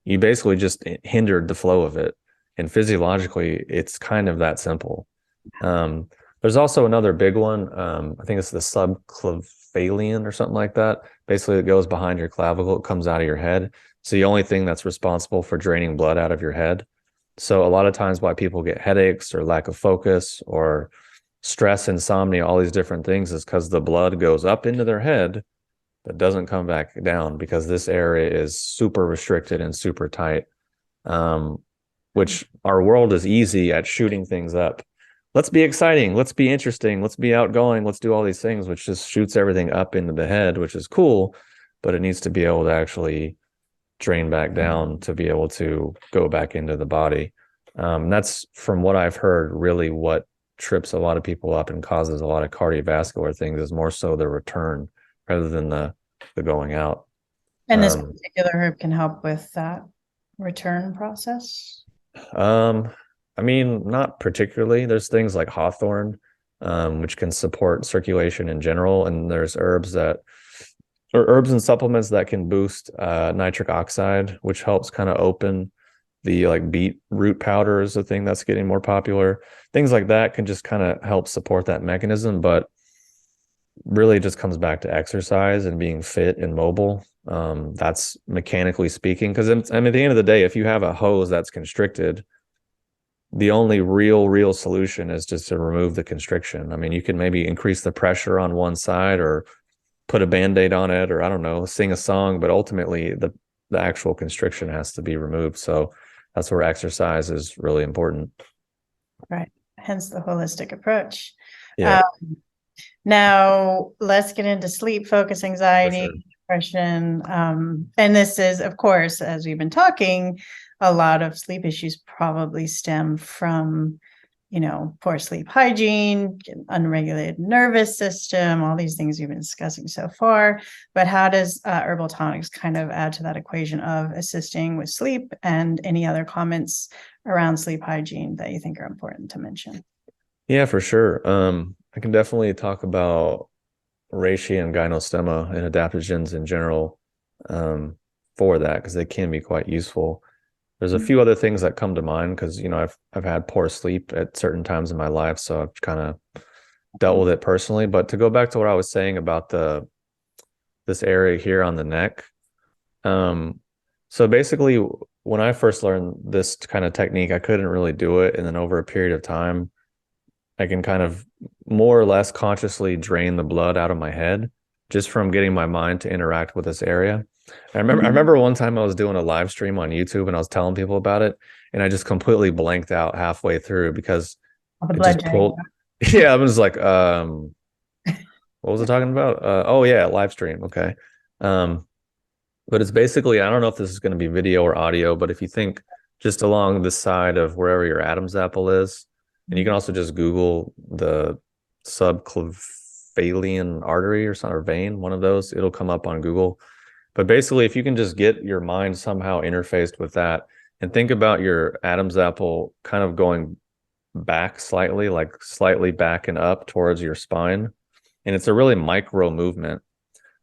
Speaker 2: You basically just hindered the flow of it. And physiologically, it's kind of that simple. There's also another big one. I think it's the subclavian or something like that. Basically, it goes behind your clavicle. It comes out of your head. It's the only thing that's responsible for draining blood out of your head. So a lot of times why people get headaches or lack of focus or stress, insomnia, all these different things is because the blood goes up into their head but doesn't come back down because this area is super restricted and super tight, which our world is easy at shooting things up. Let's be exciting. Let's be interesting. Let's be outgoing. Let's do all these things, which just shoots everything up into the head, which is cool, but it needs to be able to actually drain back down to be able to go back into the body. That's, from what I've heard, really what trips a lot of people up and causes a lot of cardiovascular things is more so the return rather than the going out.
Speaker 1: And this particular herb can help with that return process?
Speaker 2: I mean, not particularly. There's things like hawthorn, which can support circulation in general. And there's herbs and supplements that can boost nitric oxide, which helps kind of open the like beetroot powder is a thing that's getting more popular. Things like that can just kind of help support that mechanism. But really just comes back to exercise and being fit and mobile. That's mechanically speaking, because I mean, at the end of the day, if you have a hose that's constricted, the only real solution is just to remove the constriction. I mean, you can maybe increase the pressure on one side or put a band-aid on it, or I don't know, sing a song, but ultimately the actual constriction has to be removed. So that's where exercise is really important.
Speaker 1: Right. Hence the holistic approach.
Speaker 2: Yeah,
Speaker 1: Now let's get into sleep, focus, anxiety,
Speaker 2: sure.
Speaker 1: depression. And this is, of course, as we've been talking, a lot of sleep issues probably stem from, poor sleep hygiene, unregulated nervous system, all these things we've been discussing so far. But how does herbal tonics kind of add to that equation of assisting with sleep, and any other comments around sleep hygiene that you think are important to mention?
Speaker 2: Yeah, for sure. I can definitely talk about reishi and gynostemma and adaptogens in general, for that, because they can be quite useful. There's a few other things that come to mind because, I've had poor sleep at certain times in my life, so I've kind of dealt with it personally. But to go back to what I was saying about this area here on the neck, so basically when I first learned this kind of technique, I couldn't really do it, and then over a period of time, I can kind of more or less consciously drain the blood out of my head just from getting my mind to interact with this area. I remember one time I was doing a live stream on YouTube and I was telling people about it, and I just completely blanked out halfway through because
Speaker 1: The
Speaker 2: it
Speaker 1: blood
Speaker 2: just
Speaker 1: drain.
Speaker 2: pulled. Yeah, I was like, what was I talking about? Oh yeah, live stream. Okay. Um, but it's basically, I don't know if this is going to be video or audio, but if you think just along the side of wherever your Adam's apple is, and you can also just Google the subclavian artery or something, or vein, one of those, it'll come up on Google. But basically, if you can just get your mind somehow interfaced with that and think about your Adam's apple kind of going back slightly, like slightly back and up towards your spine. And it's a really micro movement,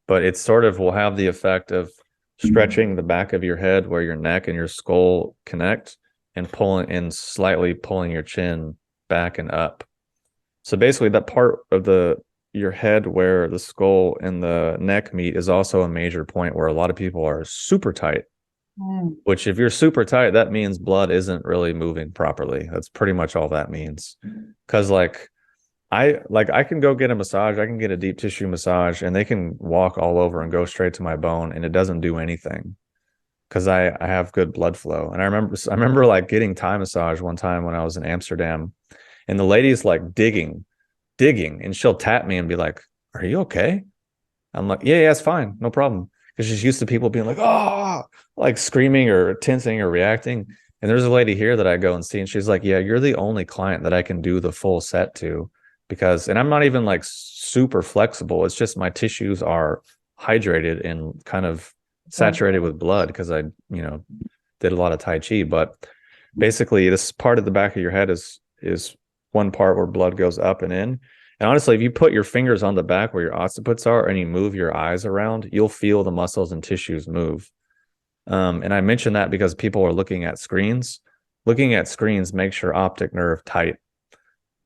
Speaker 2: but it sort of will have the effect of stretching the back of your head where your neck and your skull connect, and slightly pulling your chin back and up. So basically that part of your head where the skull and the neck meet is also a major point where a lot of people are super tight. Which, if you're super tight, that means blood isn't really moving properly. That's pretty much all that means. Because I can go get a massage, I can get a deep tissue massage, and they can walk all over and go straight to my bone, and it doesn't do anything because I have good blood flow. And I remember like getting Thai massage one time when I was in Amsterdam, and the lady's like digging, and she'll tap me and be like, "Are you okay?" I'm like, yeah, it's fine, no problem. Because she's used to people being like, oh, like screaming or tensing or reacting. And there's a lady here that I go and see, and she's like, yeah, you're the only client that I can do the full set to, and I'm not even like super flexible. It's just my tissues are hydrated and kind of saturated with blood because I, did a lot of Tai Chi. But basically, this part of the back of your head is one part where blood goes up and in. And honestly, if you put your fingers on the back where your occipits are and you move your eyes around, you'll feel the muscles and tissues move. And I mention that because people are looking at screens. Looking at screens makes your optic nerve tight.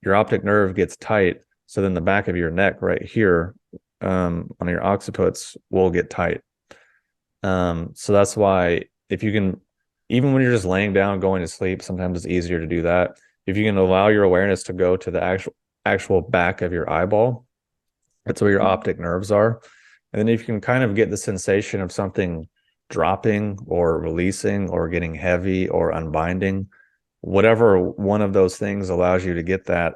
Speaker 2: Your optic nerve gets tight, so then the back of your neck right here, on your occipits, will get tight. So that's why if you can, even when you're just laying down going to sleep, sometimes it's easier to do that. If you can allow your awareness to go to the actual back of your eyeball, that's where your optic nerves are. And then if you can kind of get the sensation of something dropping or releasing or getting heavy or unbinding, whatever one of those things allows you to get that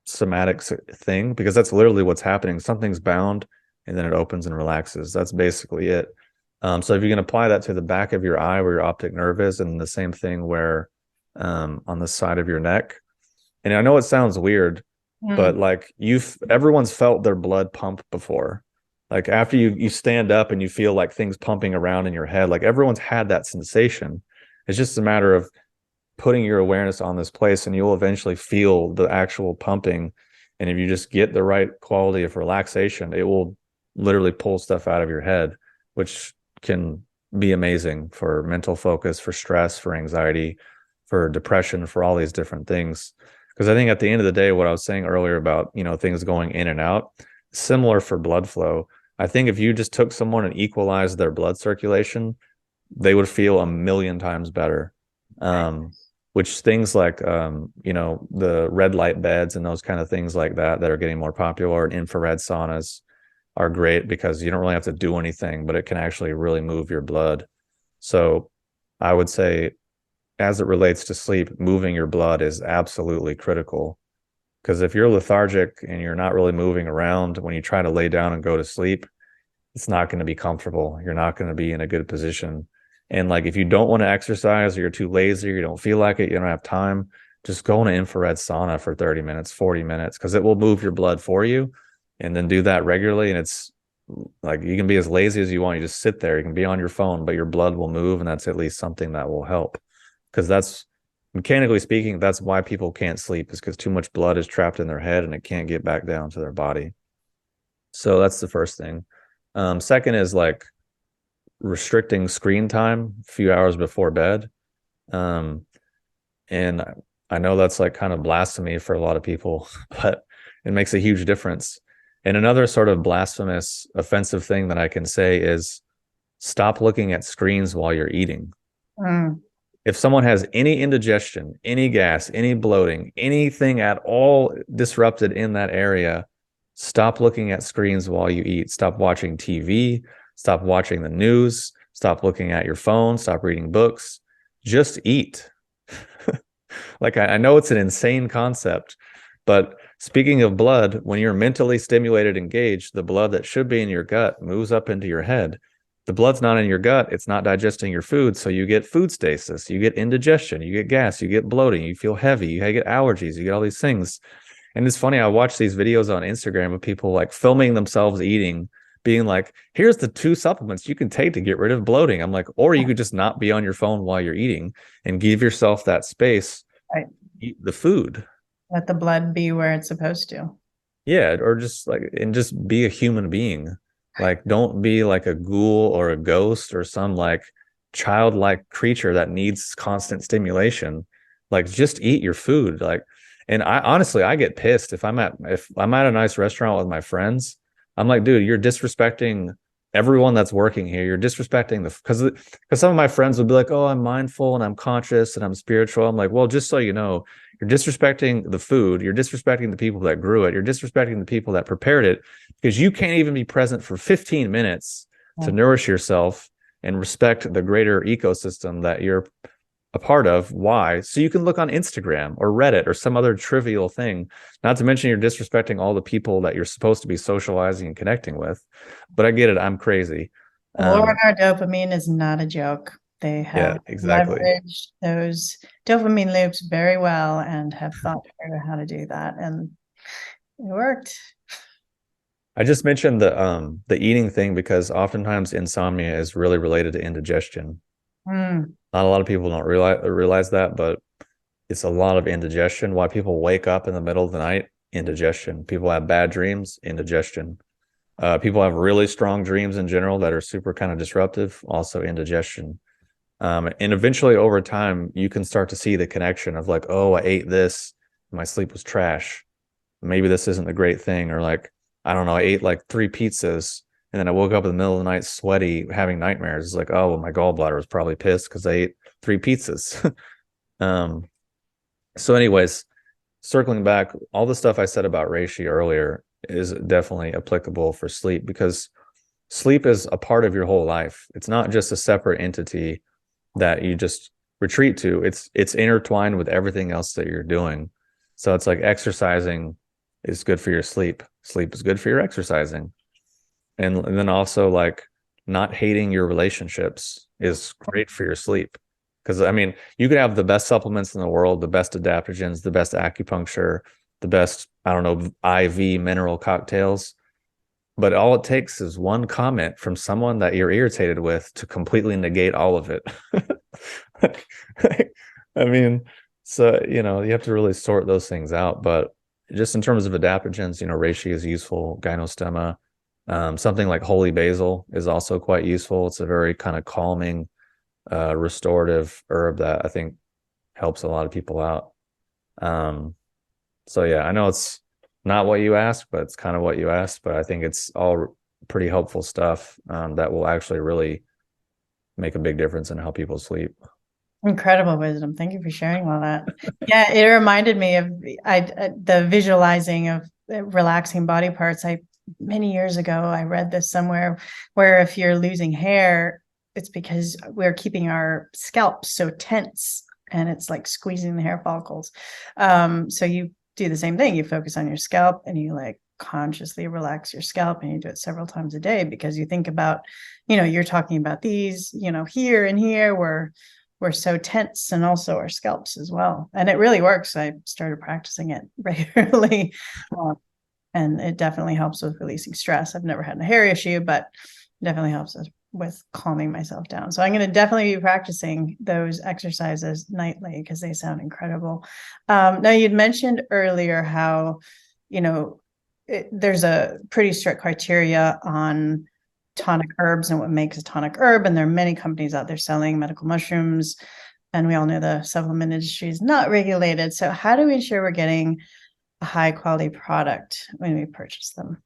Speaker 2: somatic thing, because that's literally what's happening. Something's bound and then it opens and relaxes. That's basically it. So if you can apply that to the back of your eye where your optic nerve is, and the same thing where on the side of your neck. And I know it sounds weird, but like everyone's felt their blood pump before. Like after you stand up and you feel like things pumping around in your head, like everyone's had that sensation. It's just a matter of putting your awareness on this place, and you'll eventually feel the actual pumping. And if you just get the right quality of relaxation, it will literally pull stuff out of your head, which can be amazing for mental focus, for stress, for anxiety, for depression, for all these different things. Because I think at the end of the day, what I was saying earlier about, things going in and out, similar for blood flow. I think if you just took someone and equalized their blood circulation, they would feel a million times better. Which things like, the red light beds and those kind of things like that are getting more popular, and infrared saunas are great because you don't really have to do anything, but it can actually really move your blood. So I would say, as it relates to sleep, moving your blood is absolutely critical. Because if you're lethargic and you're not really moving around, when you try to lay down and go to sleep, it's not going to be comfortable. You're not going to be in a good position. And like, if you don't want to exercise, or you're too lazy, or you don't feel like it, you don't have time, just go in an infrared sauna for 30 minutes, 40 minutes, because it will move your blood for you. And then do that regularly. And it's like, you can be as lazy as you want. You just sit there. You can be on your phone, but your blood will move. And that's at least something that will help. Because that's, mechanically speaking, that's why people can't sleep, is because too much blood is trapped in their head and it can't get back down to their body. So that's the first thing. Second is like restricting screen time a few hours before bed. And I know that's like kind of blasphemy for a lot of people, but it makes a huge difference. And another sort of blasphemous, offensive thing that I can say is stop looking at screens while you're eating. If someone has any indigestion, any gas, any bloating, anything at all disrupted in that area, stop looking at screens while you eat. Stop watching TV. Stop watching the news. Stop looking at your phone. Stop reading books. Just eat. Like, I know it's an insane concept, but speaking of blood, when you're mentally stimulated, engaged, the blood that should be in your gut moves up into your head. The blood's not in your gut. It's not digesting your food. So you get food stasis, you get indigestion, you get gas, you get bloating, you feel heavy, you get allergies, you get all these things. And it's funny, I watch these videos on Instagram of people like filming themselves eating, being like, here's the 2 supplements you can take to get rid of bloating. I'm like, or you could just not be on your phone while you're eating and give yourself that space.
Speaker 1: Right.
Speaker 2: Eat the food.
Speaker 1: Let the blood be where it's supposed to.
Speaker 2: Yeah, or just be a human being. Like, don't be like a ghoul or a ghost or some like childlike creature that needs constant stimulation. Like, just eat your food. Like, and I honestly, I get pissed if I'm at a nice restaurant with my friends. I'm like, dude, you're disrespecting everyone that's working here. You're disrespecting because some of my friends would be like, oh, I'm mindful and I'm conscious and I'm spiritual. I'm like, well, just so you know, you're disrespecting the food. You're disrespecting the people that grew it. You're disrespecting the people that prepared it, because you can't even be present for 15 minutes to nourish yourself and respect the greater ecosystem that you're a part of. Why? So you can look on Instagram or Reddit or some other trivial thing. Not to mention, you're disrespecting all the people that you're supposed to be socializing and connecting with. But I get it. I'm crazy.
Speaker 1: War on our dopamine is not a joke. They have
Speaker 2: exactly.
Speaker 1: leveraged those dopamine loops very well and have thought through how to do that. And it worked.
Speaker 2: I just mentioned the eating thing because oftentimes insomnia is really related to indigestion. Not a lot of people don't realize that, but it's a lot of indigestion. Why people wake up in the middle of the night? Indigestion. People have bad dreams, indigestion. People have really strong dreams in general that are super kind of disruptive, also indigestion. And eventually over time, you can start to see the connection of like, oh, I ate this, my sleep was trash. Maybe this isn't a great thing. Or like, I don't know, I ate like 3 pizzas and then I woke up in the middle of the night sweaty, having nightmares. It's like, oh, well, my gallbladder was probably pissed because I ate 3 pizzas. So anyways, circling back, all the stuff I said about reishi earlier is definitely applicable for sleep, because sleep is a part of your whole life. It's not just a separate entity that you just retreat to. It's intertwined with everything else that you're doing. So it's like exercising is good for your sleep. Sleep is good for your exercising. And then also like not hating your relationships is great for your sleep. Because I mean, you could have the best supplements in the world, the best adaptogens, the best acupuncture, the best, I don't know, IV mineral cocktails. But all it takes is one comment from someone that you're irritated with to completely negate all of it. I mean, so, you have to really sort those things out. But just in terms of adaptogens, reishi is useful, gynostemma. Something like holy basil is also quite useful. It's a very kind of calming, restorative herb that I think helps a lot of people out. So yeah, I know it's not what you asked, but it's kind of what you asked. But I think it's all pretty helpful stuff that will actually really make a big difference in how people sleep.
Speaker 1: Incredible wisdom. Thank you for sharing all that. Yeah, it reminded me of the visualizing of relaxing body parts. Many years ago, I read this somewhere where if you're losing hair, it's because we're keeping our scalp so tense and it's like squeezing the hair follicles. So you do the same thing. You focus on your scalp and you like consciously relax your scalp, and you do it several times a day because you think about, you're talking about these, here and here where we're so tense, and also our scalps as well. And it really works. I started practicing it regularly. And it definitely helps with releasing stress. I've never had a hair issue, but it definitely helps with calming myself down. So I'm going to definitely be practicing those exercises nightly because they sound incredible. Now, you'd mentioned earlier how, there's a pretty strict criteria on tonic herbs and what makes a tonic herb. And there are many companies out there selling medical mushrooms. And we all know the supplement industry is not regulated. So how do we ensure we're getting a high quality product when we purchase them?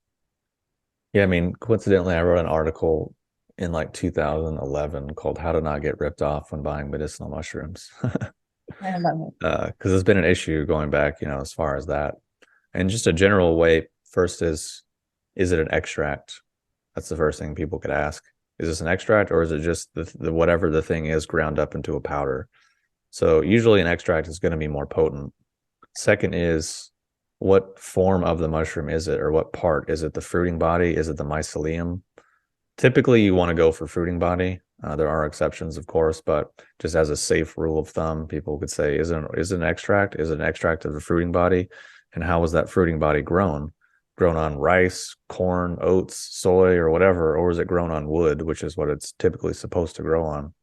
Speaker 2: Yeah, I mean, coincidentally, I wrote an article in like 2011 called "How to Not Get Ripped Off When Buying Medicinal Mushrooms."
Speaker 1: I love it.
Speaker 2: Because it's been an issue going back, as far as that. And just a general way, first is it an extract? That's the first thing people could ask. Is this an extract, or is it just the whatever the thing is ground up into a powder? So usually an extract is going to be more potent. Second is, what form of the mushroom is it, or what part? Is it the fruiting body? Is it the mycelium? Typically, you want to go for fruiting body. There are exceptions, of course, but just as a safe rule of thumb, people could say, is it an extract? Is it an extract of the fruiting body? And how was that fruiting body grown? Grown on rice, corn, oats, soy, or whatever, or is it grown on wood, which is what it's typically supposed to grow on?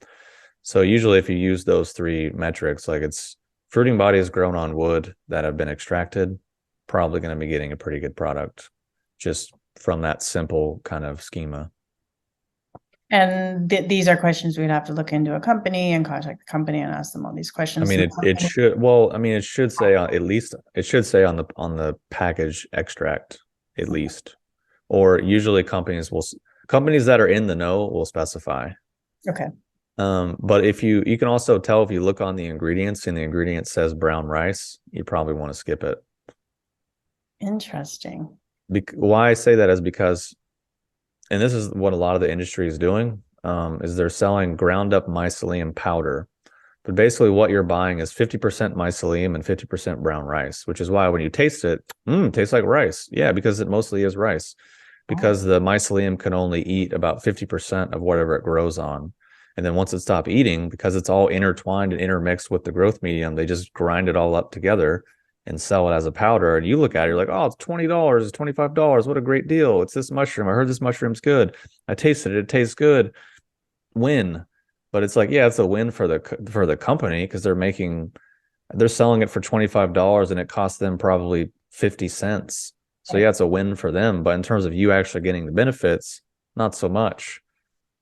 Speaker 2: So usually if you use those three metrics, like it's fruiting body is grown on wood that have been extracted, probably going to be getting a pretty good product just from that simple kind of schema.
Speaker 1: And these are questions we'd have to look into a company and contact the company and ask them all these questions.
Speaker 2: I mean, it should, well, I mean, it should say at least, it should say on the package extract, at least. Or usually companies that are in the know will specify.
Speaker 1: Okay.
Speaker 2: But if you can also tell if you look on the ingredients and the ingredient says brown rice, you probably want to skip it.
Speaker 1: Interesting.
Speaker 2: Why I say that is because, and this is what a lot of the industry is doing, is they're selling ground up mycelium powder. But basically what you're buying is 50% mycelium and 50% brown rice, which is why when you taste it, it tastes like rice. Yeah, because it mostly is rice. Because the mycelium can only eat about 50% of whatever it grows on. And then once it stops eating, because it's all intertwined and intermixed with the growth medium, they just grind it all up together and sell it as a powder. And you look at it, you're like, oh, it's $20, it's $25. What a great deal. It's this mushroom. I heard this mushroom's good. I tasted it. It tastes good. Win. But it's like, yeah, it's a win for the company because they're selling it for $25 and it costs them probably 50 cents. So yeah, it's a win for them. But in terms of you actually getting the benefits, not so much.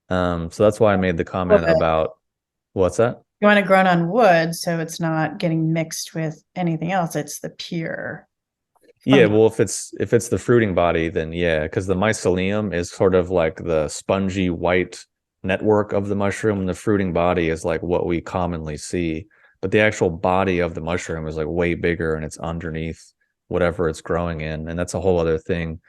Speaker 2: So that's why I made the comment about what's that?
Speaker 1: You want it grown on wood, so it's not getting mixed with anything else. It's the pure.
Speaker 2: Yeah, well, if it's the fruiting body, then yeah, because the mycelium is sort of like the spongy white network of the mushroom, and the fruiting body is like what we commonly see. But the actual body of the mushroom is like way bigger, and it's underneath whatever it's growing in. And that's a whole other thing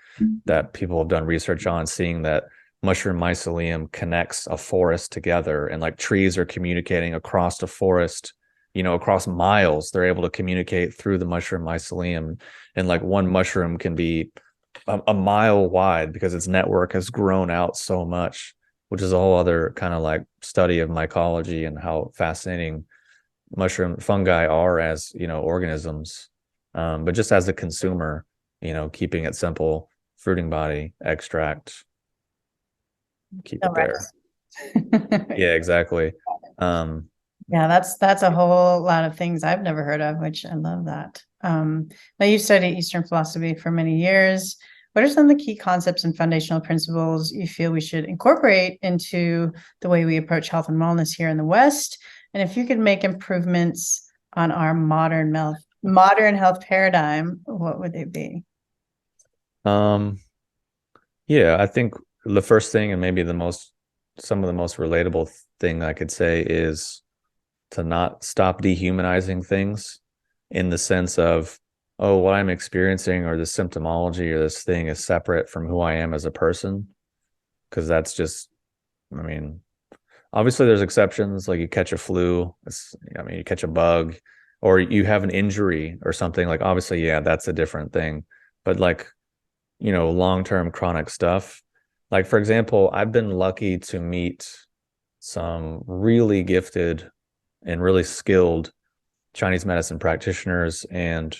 Speaker 2: that people have done research on, seeing that mushroom mycelium connects a forest together, and like trees are communicating across the forest, across miles. They're able to communicate through the mushroom mycelium, and like one mushroom can be a mile wide because its network has grown out so much, which is a whole other kind of like study of mycology and how fascinating mushroom fungi are as organisms. But just as a consumer, keeping it simple, fruiting body, extract, keep it there. Yeah, exactly.
Speaker 1: Yeah, that's a whole lot of things I've never heard of, which I love that. Now you've studied Eastern philosophy for many years. What are some of the key concepts and foundational principles you feel we should incorporate into the way we approach health and wellness here in the West? And if you could make improvements on our modern health paradigm, what would they be?
Speaker 2: Um, yeah, I think the first thing and maybe some of the most relatable thing I could say is to not stop dehumanizing things in the sense of, oh, what I'm experiencing or this symptomology or this thing is separate from who I am as a person. Because that's just, I mean, obviously there's exceptions, like you catch a flu, you catch a bug, or you have an injury or something, like obviously, yeah, that's a different thing. But like, long-term chronic stuff. Like, for example, I've been lucky to meet some really gifted and really skilled Chinese medicine practitioners and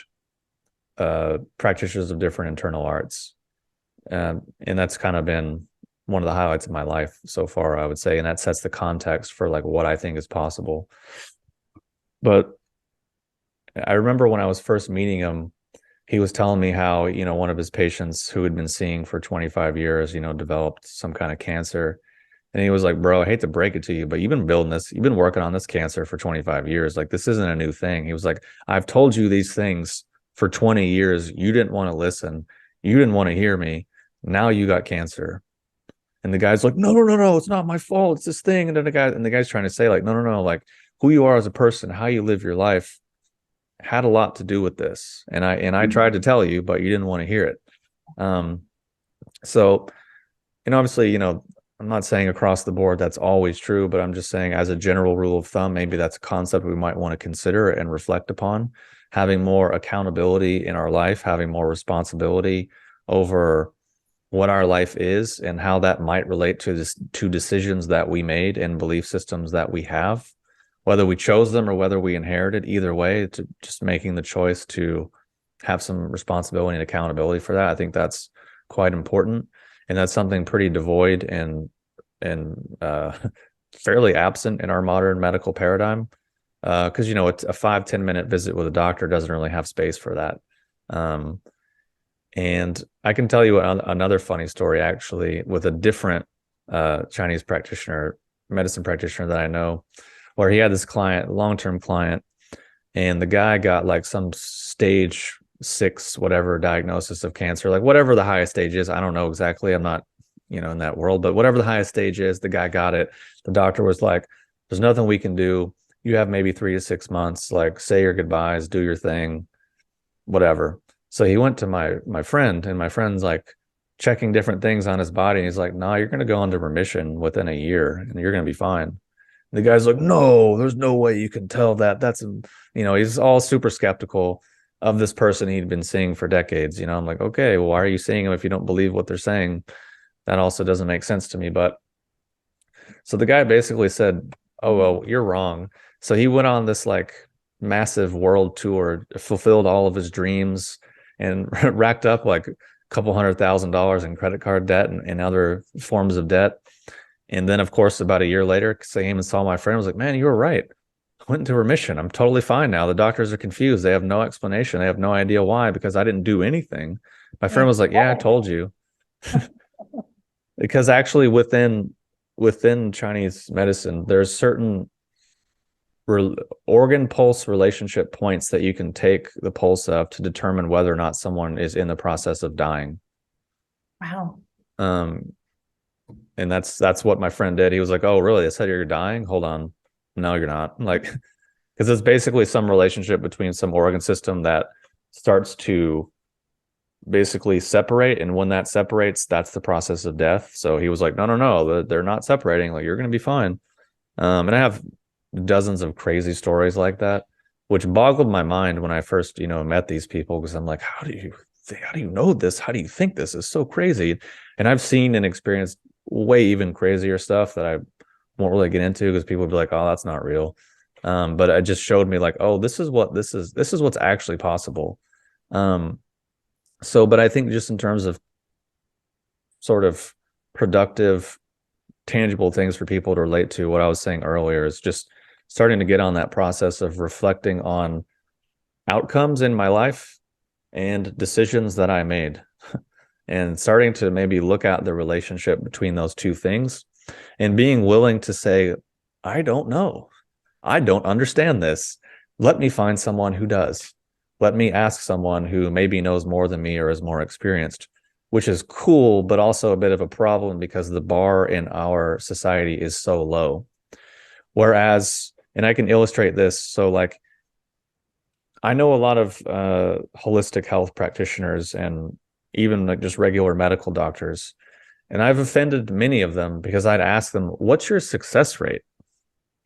Speaker 2: practitioners of different internal arts. And that's kind of been one of the highlights of my life so far, I would say. And that sets the context for like what I think is possible. But I remember when I was first meeting him, he was telling me how, one of his patients who had been seeing for 25 years, developed some kind of cancer. And he was like, bro, I hate to break it to you, but you've been working on this cancer for 25 years. Like, this isn't a new thing. He was like, I've told you these things for 20 years. You didn't want to listen. You didn't want to hear me. Now you got cancer. And the guy's like, no, no, no, no, it's not my fault. It's this thing. And then the guy's trying to say, like, no, no, no, like who you are as a person, how you live your life had a lot to do with this. And I tried to tell you, but you didn't want to hear it. Um, so, and obviously, I'm not saying across the board that's always true, but I'm just saying as a general rule of thumb, maybe that's a concept we might want to consider and reflect upon. Having more accountability in our life, having more responsibility over what our life is and how that might relate to decisions that we made and belief systems that we have, whether we chose them or whether we inherited. Either way, to just making the choice to have some responsibility and accountability for that. I think that's quite important. And that's something pretty devoid and fairly absent in our modern medical paradigm. Because it's a 5-10 minute visit with a doctor doesn't really have space for that. And I can tell you another funny story actually with a different Chinese medicine practitioner that I know, where he had this client, long-term client, and the guy got like some stage 6, whatever diagnosis of cancer, like whatever the highest stage is. I don't know exactly. I'm not, in that world, but whatever the highest stage is, the guy got it. The doctor was like, there's nothing we can do. You have maybe 3 to 6 months, like say your goodbyes, do your thing, whatever. So he went to my friend, and my friend's like checking different things on his body. And he's like, nah, you're going to go into remission within a year and you're going to be fine. And the guy's like, no, there's no way you can tell that. He's all super skeptical of this person he'd been seeing for decades. I'm like, okay, well, why are you seeing him if you don't believe what they're saying? That also doesn't make sense to me. But so the guy basically said, oh, well, you're wrong. So he went on this like massive world tour, fulfilled all of his dreams, and racked up like a couple $100,000 in credit card debt and other forms of debt. And then, of course, about a year later, came and saw my friend, was like, man, you were right. I went into remission. I'm totally fine now. The doctors are confused. They have no explanation. They have no idea why, because I didn't do anything. My friend was like, yeah, I told you. Because actually within Chinese medicine, there's certain organ pulse relationship points that you can take the pulse of to determine whether or not someone is in the process of dying.
Speaker 1: Wow.
Speaker 2: And that's what my friend did. He was like, oh, really? They said you're dying? Hold on. No, you're not. Like, because it's basically some relationship between some organ system that starts to basically separate. And when that separates, that's the process of death. So he was like, no, no, no, they're not separating. Like, you're going to be fine. And I have dozens of crazy stories like that, which boggled my mind when I first, met these people, because I'm like, how do you know this? How do you think this is so crazy? And I've seen and experienced way even crazier stuff that I won't really get into, because people would be like, oh, that's not real. But it just showed me like, oh, this is what's actually possible. But I think just in terms of sort of productive, tangible things for people to relate to, what I was saying earlier is just starting to get on that process of reflecting on outcomes in my life and decisions that I made, and starting to maybe look at the relationship between those two things, and being willing to say, I don't know. I don't understand this. Let me find someone who does. Let me ask someone who maybe knows more than me or is more experienced. which is cool, but also a bit of a problem because the bar in our society is so low. Whereas, and I can illustrate this. So like, I know a lot of holistic health practitioners and even like just regular medical doctors. And I've offended many of them because I'd ask them, what's your success rate?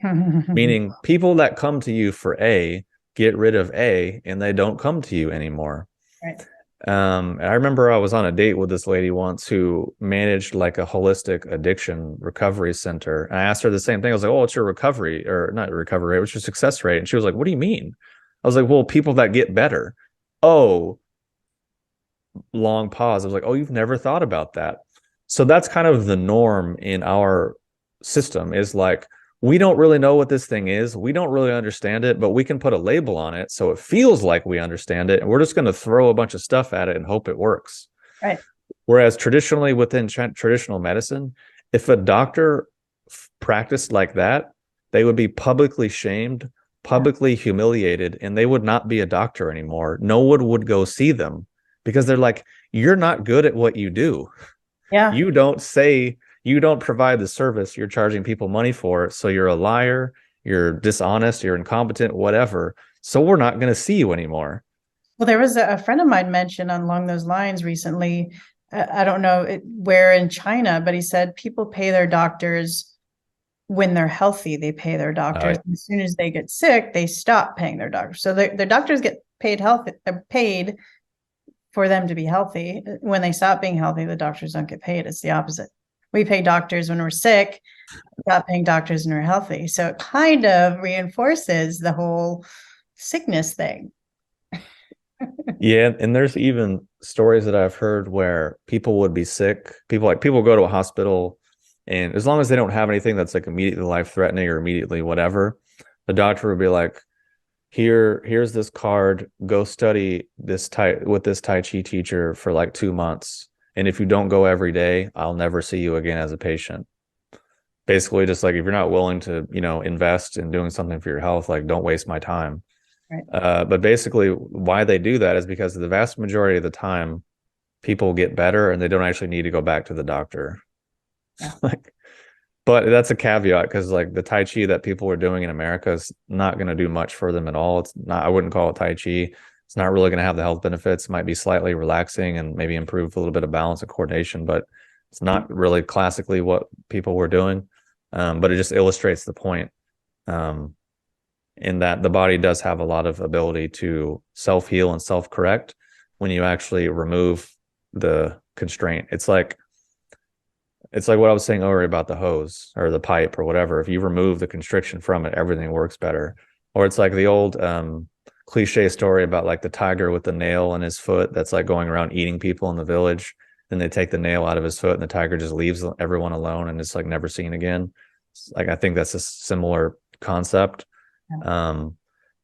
Speaker 2: Meaning people that come to you for A get rid of A and they don't come to you anymore.
Speaker 1: Right.
Speaker 2: And I remember I was on a date with this lady once who managed like a holistic addiction recovery center. And I asked her the same thing. I was like, oh, what's your recovery or not recovery rate? What's your success rate? And she was like, what do you mean? I was like, well, people that get better. Oh, long pause. I was like, oh, you've never thought about that. So that's kind of the norm in our system is like, we don't really know what this thing is. We don't really understand it, but we can put a label on it so it feels like we understand it. And we're just going to throw a bunch of stuff at it and hope it works.
Speaker 1: Right.
Speaker 2: Whereas traditionally within traditional medicine, if a doctor practiced like that, they would be publicly shamed, publicly humiliated, and they would not be a doctor anymore. No one would go see them because they're like, you're not good at what you do.
Speaker 1: Yeah.
Speaker 2: You don't provide the service you're charging people money for. So you're a liar, you're dishonest, you're incompetent, whatever. So we're not going to see you anymore.
Speaker 1: Well, there was a friend of mine mentioned along those lines recently. I don't know where in China, but he said people pay their doctors when they're healthy. They pay their doctors. As soon as they get sick, they stop paying their doctors. So their doctors get paid paid for them to be healthy. When they stop being healthy, the doctors don't get paid. It's the opposite. We pay doctors when we're sick, not paying doctors when we're healthy. So it kind of reinforces the whole sickness thing.
Speaker 2: Yeah, and there's even stories that I've heard where people would be sick. People go to a hospital, and as long as they don't have anything that's like immediately life-threatening or immediately whatever, the doctor would be like, here's this card, go study with this Tai Chi teacher for like 2 months. And if you don't go every day, I'll never see you again as a patient. Basically, just like if you're not willing to, invest in doing something for your health, like don't waste my time.
Speaker 1: Right.
Speaker 2: But basically, why they do that is because the vast majority of the time, people get better and they don't actually need to go back to the doctor.
Speaker 1: Yeah.
Speaker 2: But that's a caveat because like the Tai Chi that people are doing in America is not going to do much for them at all. It's not, I wouldn't call it Tai Chi. It's not really going to have the health benefits. It might be slightly relaxing and maybe improve a little bit of balance and coordination, but it's not really classically what people were doing. But it just illustrates the point in that the body does have a lot of ability to self-heal and self-correct when you actually remove the constraint. It's like what I was saying earlier about the hose or the pipe or whatever. If you remove the constriction from it, everything works better. Or it's like the old cliche story about like the tiger with the nail in his foot that's like going around eating people in the village. Then they take the nail out of his foot and the tiger just leaves everyone alone and it's like never seen again. Like I think that's a similar concept. Yeah.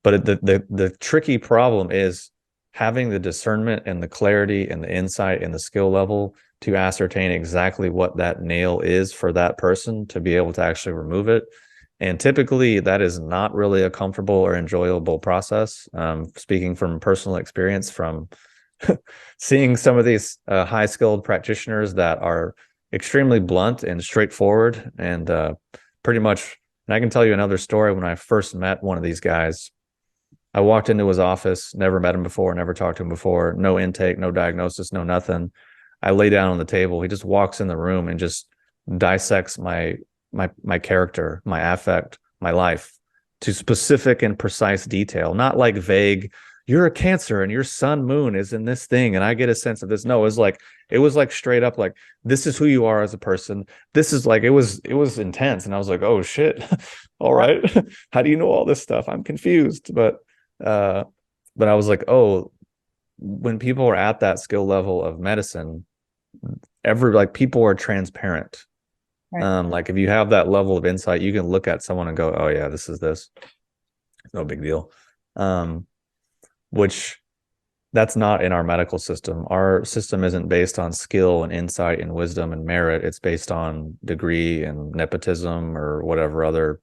Speaker 2: But the tricky problem is having the discernment and the clarity and the insight and the skill level to ascertain exactly what that nail is for that person to be able to actually remove it. And typically that is not really a comfortable or enjoyable process. Speaking from personal experience from seeing some of these high skilled practitioners that are extremely blunt and straightforward and pretty much, and I can tell you another story. When I first met one of these guys, I walked into his office, never met him before, never talked to him before, no intake, no diagnosis, no nothing. I lay down on the table. He just walks in the room and just dissects my character, my affect, my life to specific and precise detail, not like vague, you're a Cancer and your sun moon is in this thing. And I get a sense of this. No, it was like straight up, like, this is who you are as a person. This is like, it was intense. And I was like, oh shit. All right. How do you know all this stuff? I'm confused. But I was like, oh, when people are at that skill level of medicine, people are transparent. Right. Like if you have that level of insight, you can look at someone and go, oh yeah, this is this. It's no big deal. Which that's not in our medical system. Our system isn't based on skill and insight and wisdom and merit. It's based on degree and nepotism or whatever other,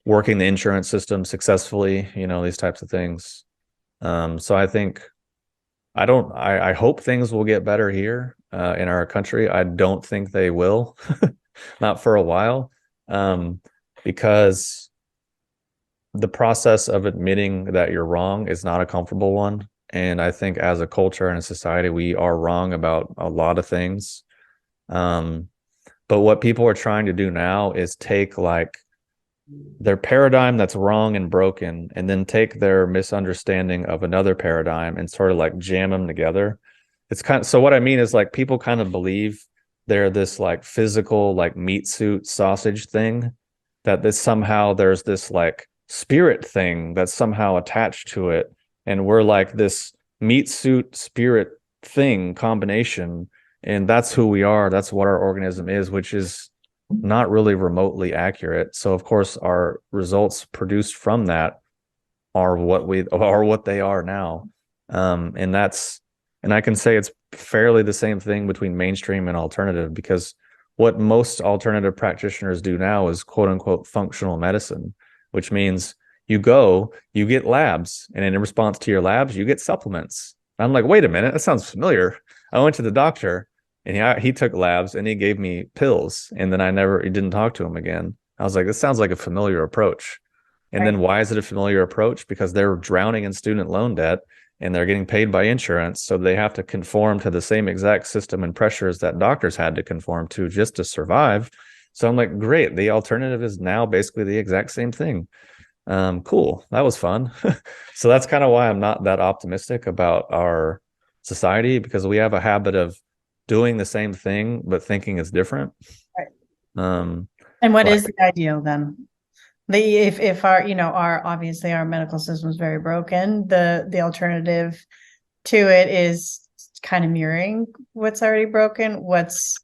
Speaker 2: working the insurance system successfully, these types of things. So I think I hope things will get better here. in our country. I don't think they will, not for a while, because the process of admitting that you're wrong is not a comfortable one. And I think as a culture and a society, we are wrong about a lot of things. But what people are trying to do now is take like their paradigm that's wrong and broken, and then take their misunderstanding of another paradigm and sort of like jam them together. It's kind of, so what I mean is like people kind of believe they're this like physical, like meat suit sausage thing, that this somehow there's this like spirit thing that's somehow attached to it. And we're like this meat suit spirit thing combination. And that's who we are. That's what our organism is, which is not really remotely accurate. So of course our results produced from that are what they are now. And I can say it's fairly the same thing between mainstream and alternative, because what most alternative practitioners do now is quote unquote functional medicine, which means you get labs, and in response to your labs, you get supplements. I'm like, wait a minute, that sounds familiar. I went to the doctor and he took labs and he gave me pills, and then he didn't talk to him again. I was like, this sounds like a familiar approach. And then why is it a familiar approach? Because they're drowning in student loan debt and they're getting paid by insurance. So they have to conform to the same exact system and pressures that doctors had to conform to just to survive. So I'm like, great. The alternative is now basically the exact same thing. Cool. That was fun. So that's kind of why I'm not that optimistic about our society, because we have a habit of doing the same thing, but thinking it's different.
Speaker 1: And what is the ideal then? If our, our obviously our medical system is very broken, the alternative to it is kind of mirroring what's already broken. What's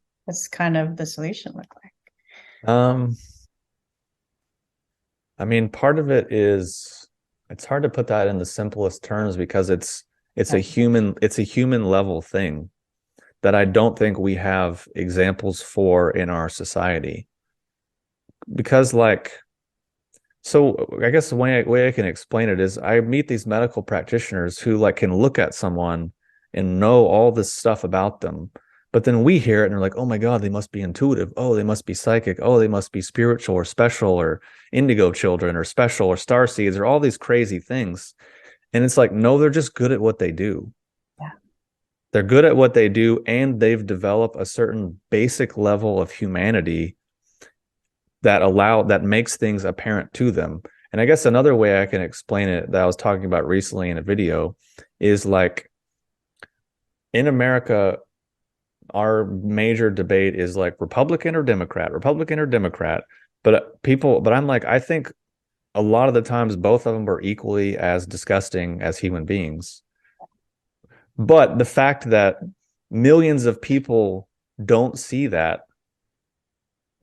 Speaker 1: kind of the solution look like?
Speaker 2: I mean, part of it is, it's hard to put that in the simplest terms, because it's a human level thing that I don't think we have examples for in our society. Because so I guess the way I can explain it is I meet these medical practitioners who like can look at someone and know all this stuff about them. But then we hear it and they're like, oh my God, they must be intuitive. Oh, they must be psychic. Oh, they must be spiritual or special or indigo children or special or star seeds or all these crazy things. And it's like, no, they're just good at what they do.
Speaker 1: Yeah.
Speaker 2: They're good at what they do, and they've developed a certain basic level of humanity that makes things apparent to them. And I guess another way I can explain it that I was talking about recently in a video is like, in America, our major debate is like Republican or Democrat. But I'm like, I think a lot of the times both of them are equally as disgusting as human beings. But the fact that millions of people don't see that,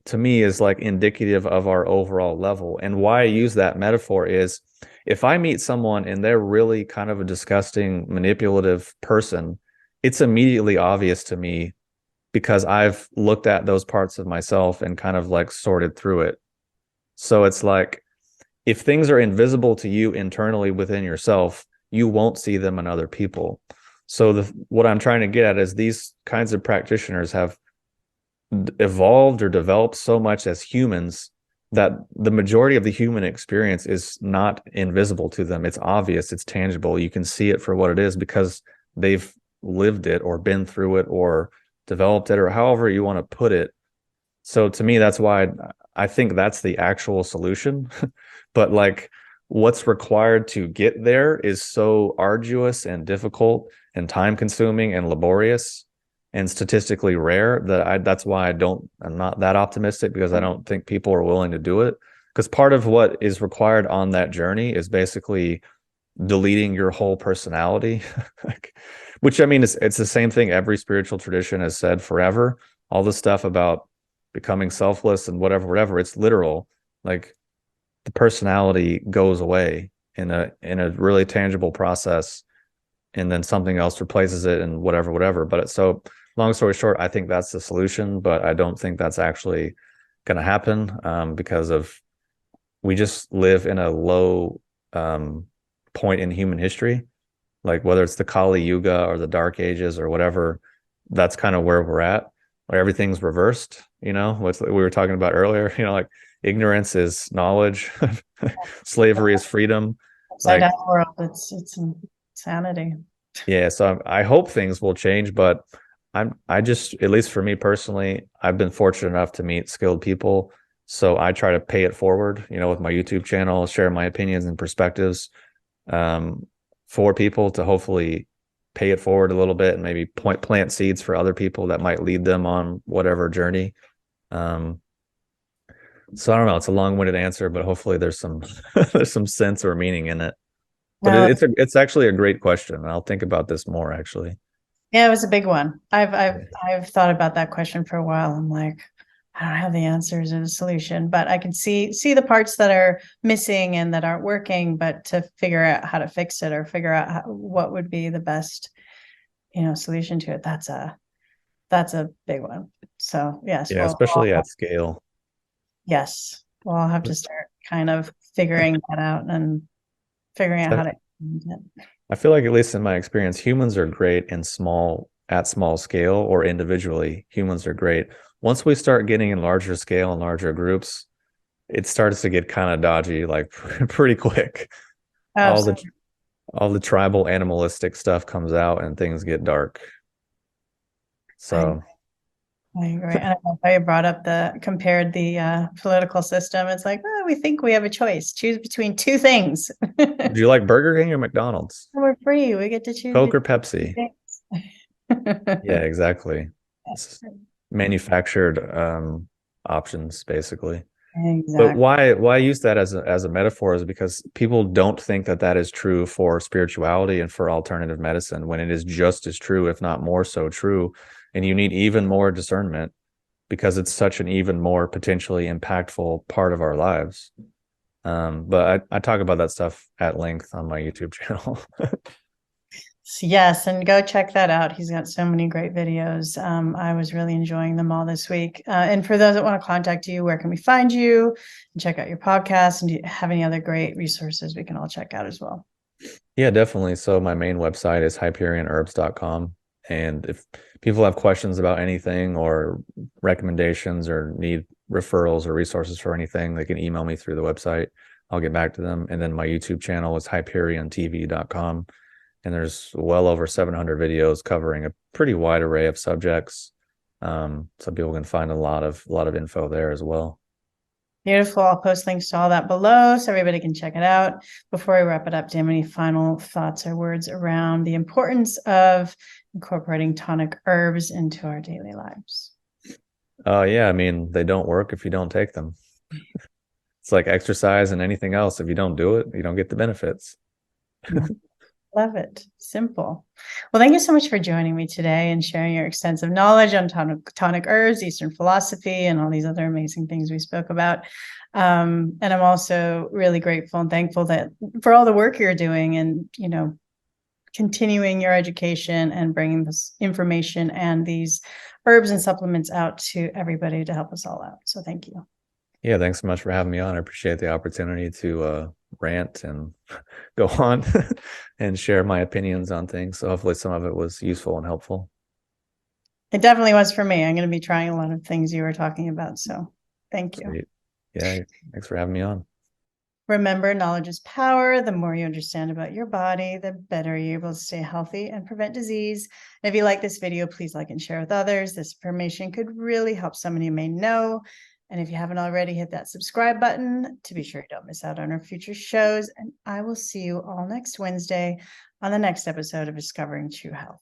Speaker 2: to me, is like indicative of our overall level. And why I use that metaphor is, if I meet someone and they're really kind of a disgusting, manipulative person, it's immediately obvious to me, because I've looked at those parts of myself and kind of like sorted through it. So it's like, if things are invisible to you internally within yourself, you won't see them in other people. So what I'm trying to get at is these kinds of practitioners have evolved or developed so much as humans that the majority of the human experience is not invisible to them. It's obvious, it's tangible. You can see it for what it is because they've lived it or been through it or developed it, or however you want to put it. So to me, that's why I think that's the actual solution. But like, what's required to get there is so arduous and difficult and time consuming and laborious and statistically rare that that's why I'm not that optimistic, because I don't think people are willing to do it. Because part of what is required on that journey is basically deleting your whole personality. Which, I mean, it's the same thing every spiritual tradition has said forever. All the stuff about becoming selfless and whatever, it's literal. Like, the personality goes away in a really tangible process, and then something else replaces it and whatever. But so long story short, I think that's the solution, but I don't think that's actually going to happen, because we just live in a low point in human history. Like, whether it's the Kali Yuga or the Dark Ages or whatever, that's kind of where we're at, where everything's reversed, what we were talking about earlier, like ignorance is knowledge, slavery is freedom.
Speaker 1: Upside
Speaker 2: Like,
Speaker 1: down world. It's insanity.
Speaker 2: yeah, so I hope things will change, but I just, at least for me personally, I've been fortunate enough to meet skilled people. So I try to pay it forward, with my YouTube channel, share my opinions and perspectives, um, for people to hopefully pay it forward a little bit and maybe plant seeds for other people that might lead them on whatever journey. Um, so I don't know, it's a long-winded answer, but hopefully there's some there's some sense or meaning in it. But
Speaker 1: No,
Speaker 2: it's actually a great question. And I'll think about this more actually.
Speaker 1: yeah, it was a big one. I've thought about that question for a while. I'm like, I don't have the answers or the solution, but I can see the parts that are missing and that aren't working, but to figure out how to fix it or figure out what would be the best, solution to it. That's a big one. So yes,
Speaker 2: Yeah,
Speaker 1: well,
Speaker 2: especially at scale.
Speaker 1: yes, well, I'll have to start kind of figuring that out and figuring out how to implement it.
Speaker 2: I feel like, at least in my experience, humans are great at small scale or individually. Humans are great. Once we start getting in larger scale and larger groups, it starts to get kind of dodgy, like pretty quick. All the
Speaker 1: Absolutely.
Speaker 2: all the tribal animalistic stuff comes out and things get dark.
Speaker 1: I,
Speaker 2: So
Speaker 1: I agree. And I love how you brought up compared the political system. It's like, oh, we think we have a choice. Choose between two things.
Speaker 2: do you like Burger King or McDonald's?
Speaker 1: We're free. We get to choose
Speaker 2: Coke or
Speaker 1: between
Speaker 2: Pepsi?
Speaker 1: two
Speaker 2: Yeah,
Speaker 1: things.
Speaker 2: exactly. It's manufactured options basically. But
Speaker 1: Exactly.
Speaker 2: why use that as a metaphor is because people don't think that that is true for spirituality and for alternative medicine, when it is just as true, if not more so true. And you need even more discernment because it's such an even more potentially impactful part of our lives. But I talk about that stuff at length on my YouTube channel.
Speaker 1: Yes, and go check that out. He's got so many great videos. I was really enjoying them all this week. And for those that want to contact you, where can we find you and check out your podcast? And do you have any other great resources we can all check out as well?
Speaker 2: Yeah, definitely. So my main website is hyperionherbs.com. And if people have questions about anything or recommendations or need referrals or resources for anything, they can email me through the website. I'll get back to them. And then my YouTube channel is hyperiontv.com. And there's well over 700 videos covering a pretty wide array of subjects. So people can find a lot of info there as well.
Speaker 1: Beautiful. I'll post links to all that below so everybody can check it out. Before we wrap it up, do you have any final thoughts or words around the importance of incorporating tonic herbs into our daily lives?
Speaker 2: Yeah, I mean, they don't work if you don't take them. It's like exercise and anything else. If you don't do it, you don't get the benefits.
Speaker 1: Love it. Simple. Well, thank you so much for joining me today and sharing your extensive knowledge on tonic herbs, Eastern philosophy, and all these other amazing things we spoke about. And I'm also really grateful and thankful for all the work you're doing and, continuing your education and bringing this information and these herbs and supplements out to everybody to help us all out. So thank you.
Speaker 2: Yeah, thanks so much for having me on. I appreciate the opportunity to rant and go on and share my opinions on things. So hopefully some of it was useful and helpful.
Speaker 1: It definitely was for me. I'm going to be trying a lot of things you were talking about. So thank you.
Speaker 2: Sweet. Yeah, thanks for having me on.
Speaker 1: Remember, knowledge is power. The more you understand about your body, the better you're able to stay healthy and prevent disease. And if you like this video, please like and share with others. This information could really help someone you may know. And if you haven't already, hit that subscribe button to be sure you don't miss out on our future shows. And I will see you all next Wednesday on the next episode of Discovering True Health.